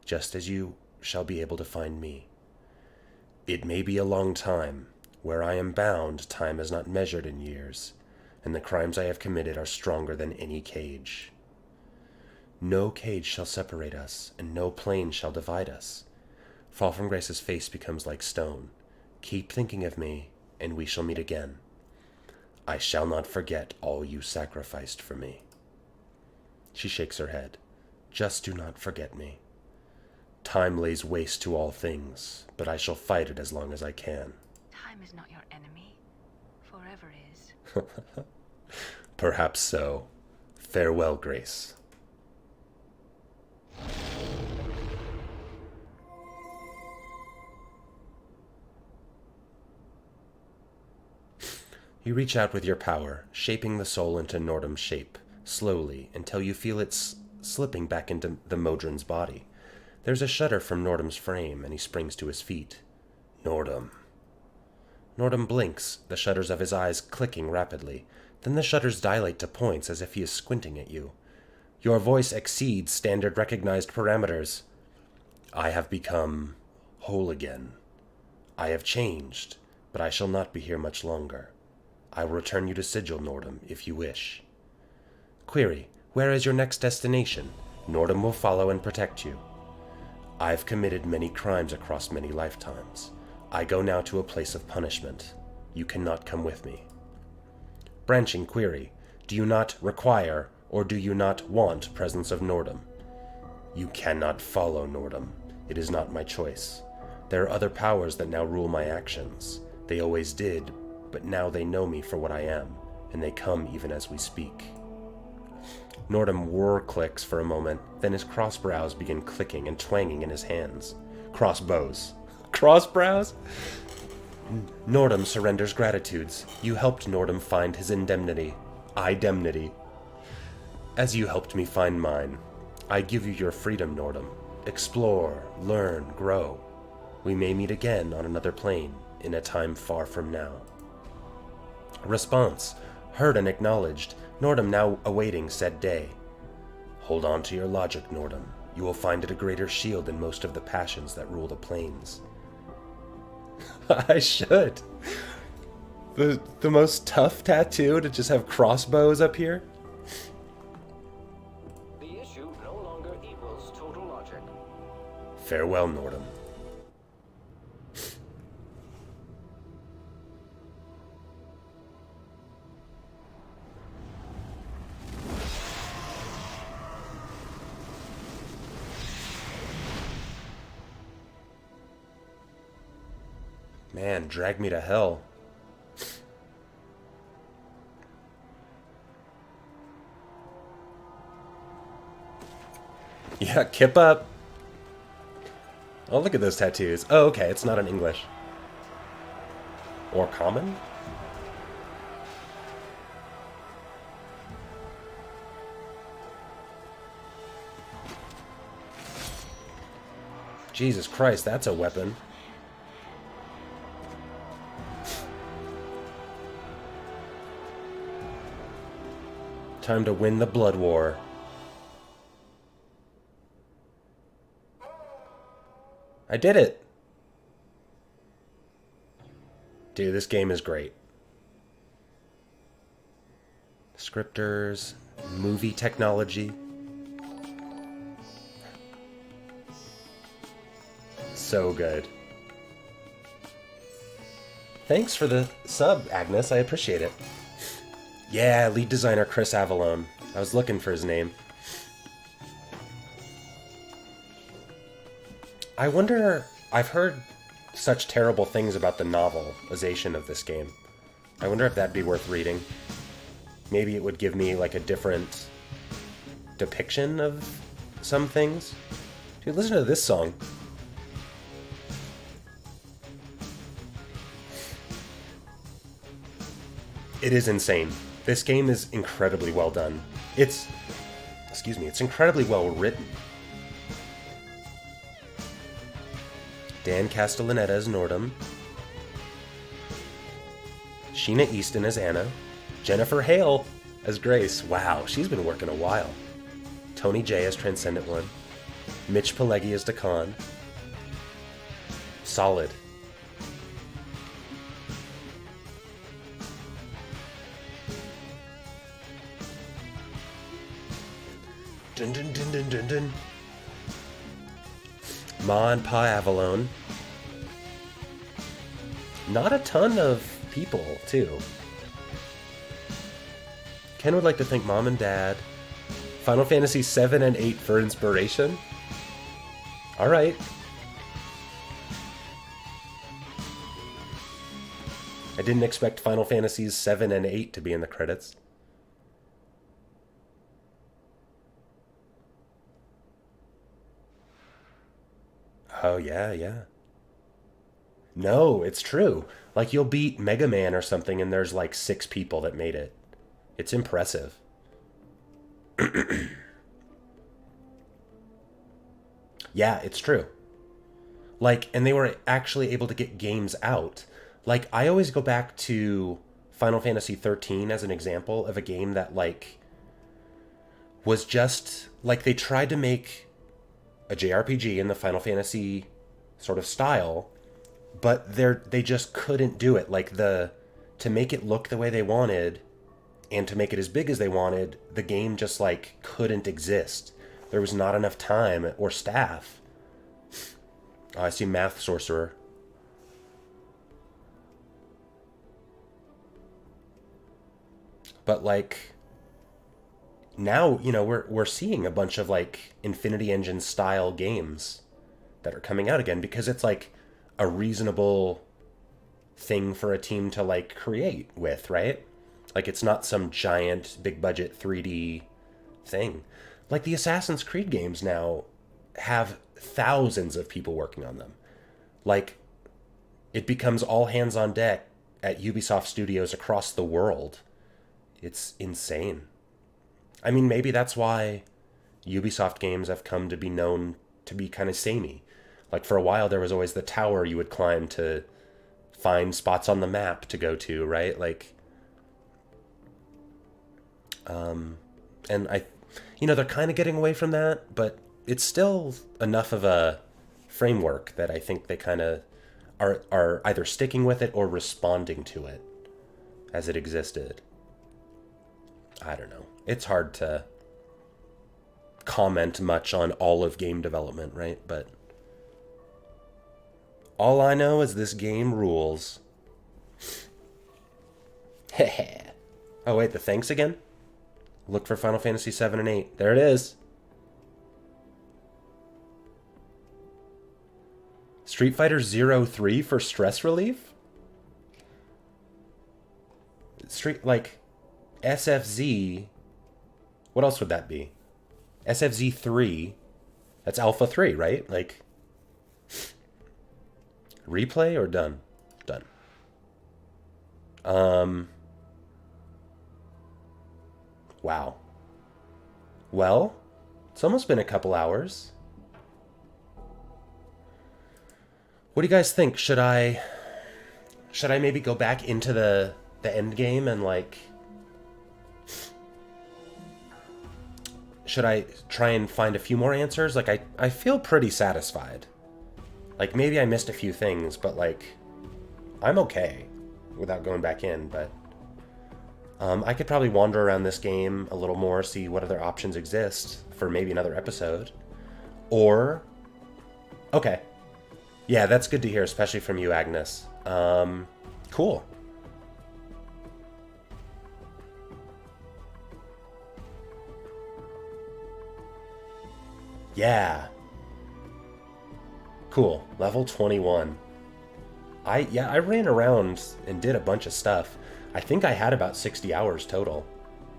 just as you shall be able to find me. It may be a long time. Where I am bound, time is not measured in years, and the crimes I have committed are stronger than any cage. No cage shall separate us, and no plane shall divide us. Fall from Grace's face becomes like stone. Keep thinking of me, and we shall meet again. I shall not forget all you sacrificed for me. She shakes her head. Just do not forget me. Time lays waste to all things, but I shall fight it as long as I can. Time is not your enemy. Forever is. Perhaps so. Farewell, Grace. You reach out with your power, shaping the soul into Nordum's shape, slowly, until you feel it slipping back into the Modron's body. There's a shudder from Nordum's frame, and he springs to his feet. Nordum. Nordum blinks, the shutters of his eyes clicking rapidly. Then the shutters dilate to points as if he is squinting at you. Your voice exceeds standard recognized parameters. I have become whole again. I have changed, but I shall not be here much longer. I will return you to Sigil, Nordum, if you wish. Query, where is your next destination? Nordum will follow and protect you. I've committed many crimes across many lifetimes. I go now to a place of punishment. You cannot come with me. Branching query, do you not require or do you not want presence of Nordum? You cannot follow Nordum. It is not my choice. There are other powers that now rule my actions. They always did, but now they know me for what I am, and they come even as we speak. Nordum whir-clicks for a moment, then his crossbrows begin clicking and twanging in his hands. Crossbows. Crossbrows? Nordum surrenders gratitudes. You helped Nordum find his indemnity. Idemnity. As you helped me find mine, I give you your freedom, Nordum. Explore, learn, grow. We may meet again on another plane, in a time far from now. Response. Heard and acknowledged. Nordum now awaiting said day. Hold on to your logic, Nordum. You will find it a greater shield than most of the passions that rule the plains. I should. The most tough tattoo to just have crossbows up here? The issue no longer equals total logic. Farewell, Nordum. Man, drag me to hell. Yeah, kip up. Oh, look at those tattoos. Oh, okay, it's not in English. Or common? Jesus Christ, that's a weapon. Time to win the blood war. I did it! Dude, this game is great. Scripters, movie technology. So good. Thanks for the sub, Agnes. I appreciate it. Yeah, lead designer Chris Avallone. I was looking for his name. I wonder... I've heard such terrible things about the novelization of this game. I wonder if that'd be worth reading. Maybe it would give me, like, a different depiction of some things. Dude, listen to this song. It is insane. This game is incredibly well done. It's incredibly well written. Dan Castellaneta as Nordum. Sheena Easton as Anna. Jennifer Hale as Grace. Wow, she's been working a while. Tony J as Transcendent One. Mitch Pileggi as Dakan. Solid. Dun dun dun dun dun dun. Ma and Pa Avallone. Not a ton of people, too. Ken would like to thank Mom and Dad. Final Fantasy 7 and 8 for inspiration. Alright. I didn't expect Final Fantasies 7 and 8 to be in the credits. Oh, yeah. No, it's true. Like, you'll beat Mega Man or something and there's like 6 people that made it. It's impressive. Yeah, it's true. Like, and they were actually able to get games out. Like, I always go back to Final Fantasy 13 as an example of a game that, like, was just, like, they tried to make a JRPG in the Final Fantasy sort of style, but they just couldn't do it. Like, to make it look the way they wanted and to make it as big as they wanted, the game just, like, couldn't exist. There was not enough time or staff. Oh, I see Math Sorcerer. But, like, now, you know, we're seeing a bunch of, like, Infinity Engine style games that are coming out again because it's, like, a reasonable thing for a team to, like, create with, right? Like, it's not some giant, big budget 3D thing. Like, the Assassin's Creed games now have thousands of people working on them. Like, it becomes all hands on deck at Ubisoft studios across the world. It's insane. I mean, maybe that's why Ubisoft games have come to be known to be kind of samey. Like, for a while, there was always the tower you would climb to find spots on the map to go to, right? Like, and you know, they're kind of getting away from that, but it's still enough of a framework that I think they kind of are either sticking with it or responding to it as it existed. I don't know. It's hard to comment much on all of game development, right? But all I know is this game rules. Oh, wait, the thanks again? Look for Final Fantasy 7 and 8. There it is. Street Fighter 03 for stress relief? Like, SFZ... What else would that be? SFZ 3. That's Alpha 3, right? Like... Replay or done? Done. Wow. Well, it's almost been a couple hours. What do you guys think? Should I maybe go back into the end game and like should I try and find a few more answers? Like I feel pretty satisfied. Like maybe I missed a few things, but like I'm okay without going back in, but I could probably wander around this game a little more, see what other options exist for maybe another episode. Or, okay. Yeah, that's good to hear, especially from you, Agnes. Cool. Yeah. Cool. Level 21. I ran around and did a bunch of stuff. I think I had about 60 hours total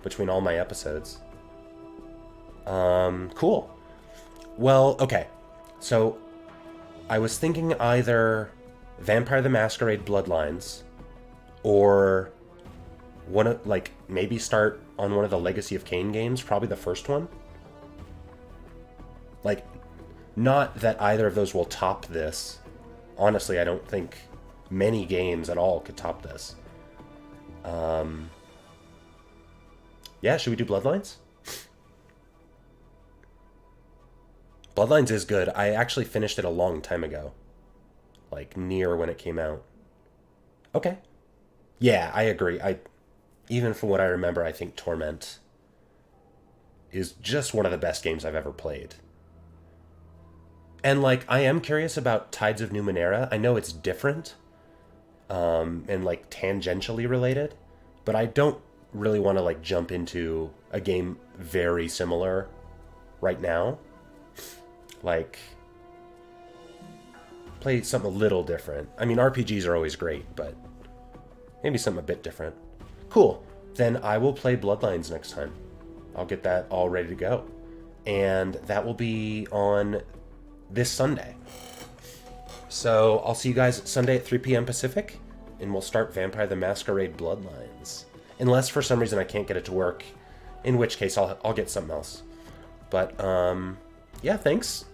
between all my episodes. Cool. Well, okay. So I was thinking either Vampire the Masquerade Bloodlines or one of, like, maybe start on one of the Legacy of Kain games, probably the first one. Like, not that either of those will top this. Honestly, I don't think many games at all could top this. Yeah, should we do Bloodlines? Bloodlines is good. I actually finished it a long time ago. Like, near when it came out. Okay. Yeah, I agree. Even from what I remember, I think Torment is just one of the best games I've ever played. And, like, I am curious about Tides of Numenera. I know it's different, and, like, tangentially related, but I don't really want to, like, jump into a game very similar right now. Like, play something a little different. I mean, RPGs are always great, but maybe something a bit different. Cool. Then I will play Bloodlines next time. I'll get that all ready to go. And that will be on this Sunday. So I'll see you guys Sunday at 3 p.m. Pacific, and we'll start Vampire the Masquerade Bloodlines. Unless for some reason I can't get it to work, in which case I'll get something else. But, yeah, thanks.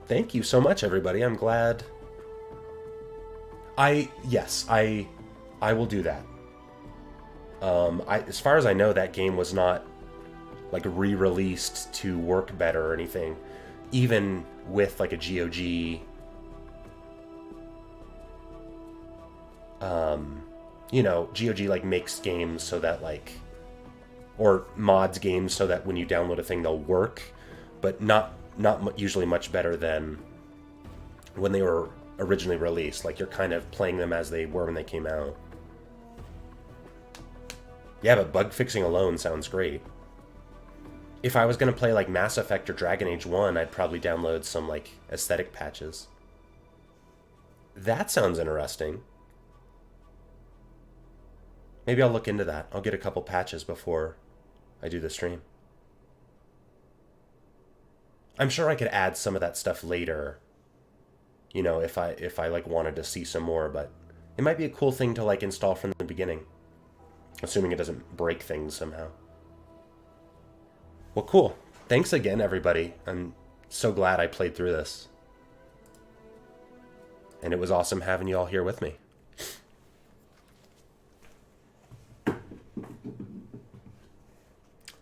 Thank you so much, everybody. I'm glad. Yes, I will do that. As far as I know, that game was not, like, re-released to work better or anything. Even with, like, a GOG... you know, GOG, like, makes games so that, like... Or mods games so that when you download a thing, they'll work. But not usually much better than when they were originally released. Like, you're kind of playing them as they were when they came out. Yeah, but bug fixing alone sounds great. If I was going to play, like, Mass Effect or Dragon Age 1, I'd probably download some, like, aesthetic patches. That sounds interesting. Maybe I'll look into that. I'll get a couple patches before I do the stream. I'm sure I could add some of that stuff later, you know, if I like wanted to see some more, but it might be a cool thing to, like, install from the beginning, assuming it doesn't break things somehow. Well, cool. Thanks again, everybody. I'm so glad I played through this. And it was awesome having you all here with me.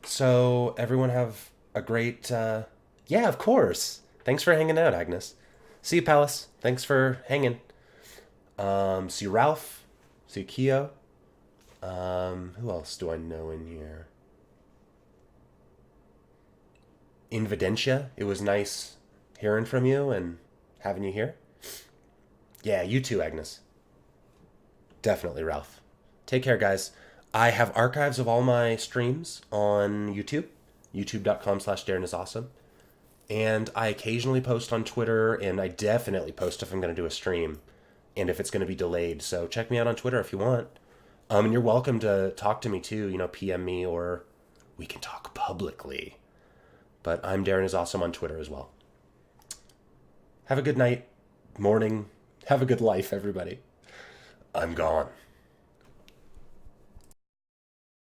So, everyone have a great, yeah, of course. Thanks for hanging out, Agnes. See you, Palace. Thanks for hanging. See you, Ralph. See you, Keo. Who else do I know in here? Invidentia. It was nice hearing from you and having you here. Yeah, you too, Agnes. Definitely, Ralph. Take care, guys. I have archives of all my streams on YouTube, youtube.com/DarinIsAwesome. And I occasionally post on Twitter, and I definitely post if I'm going to do a stream and if it's going to be delayed. So check me out on Twitter if you want. And you're welcome to talk to me too, PM me, or we can talk publicly. But I'm Darin is Awesome on Twitter as well. Have a good night, morning. Have a good life, everybody. I'm gone.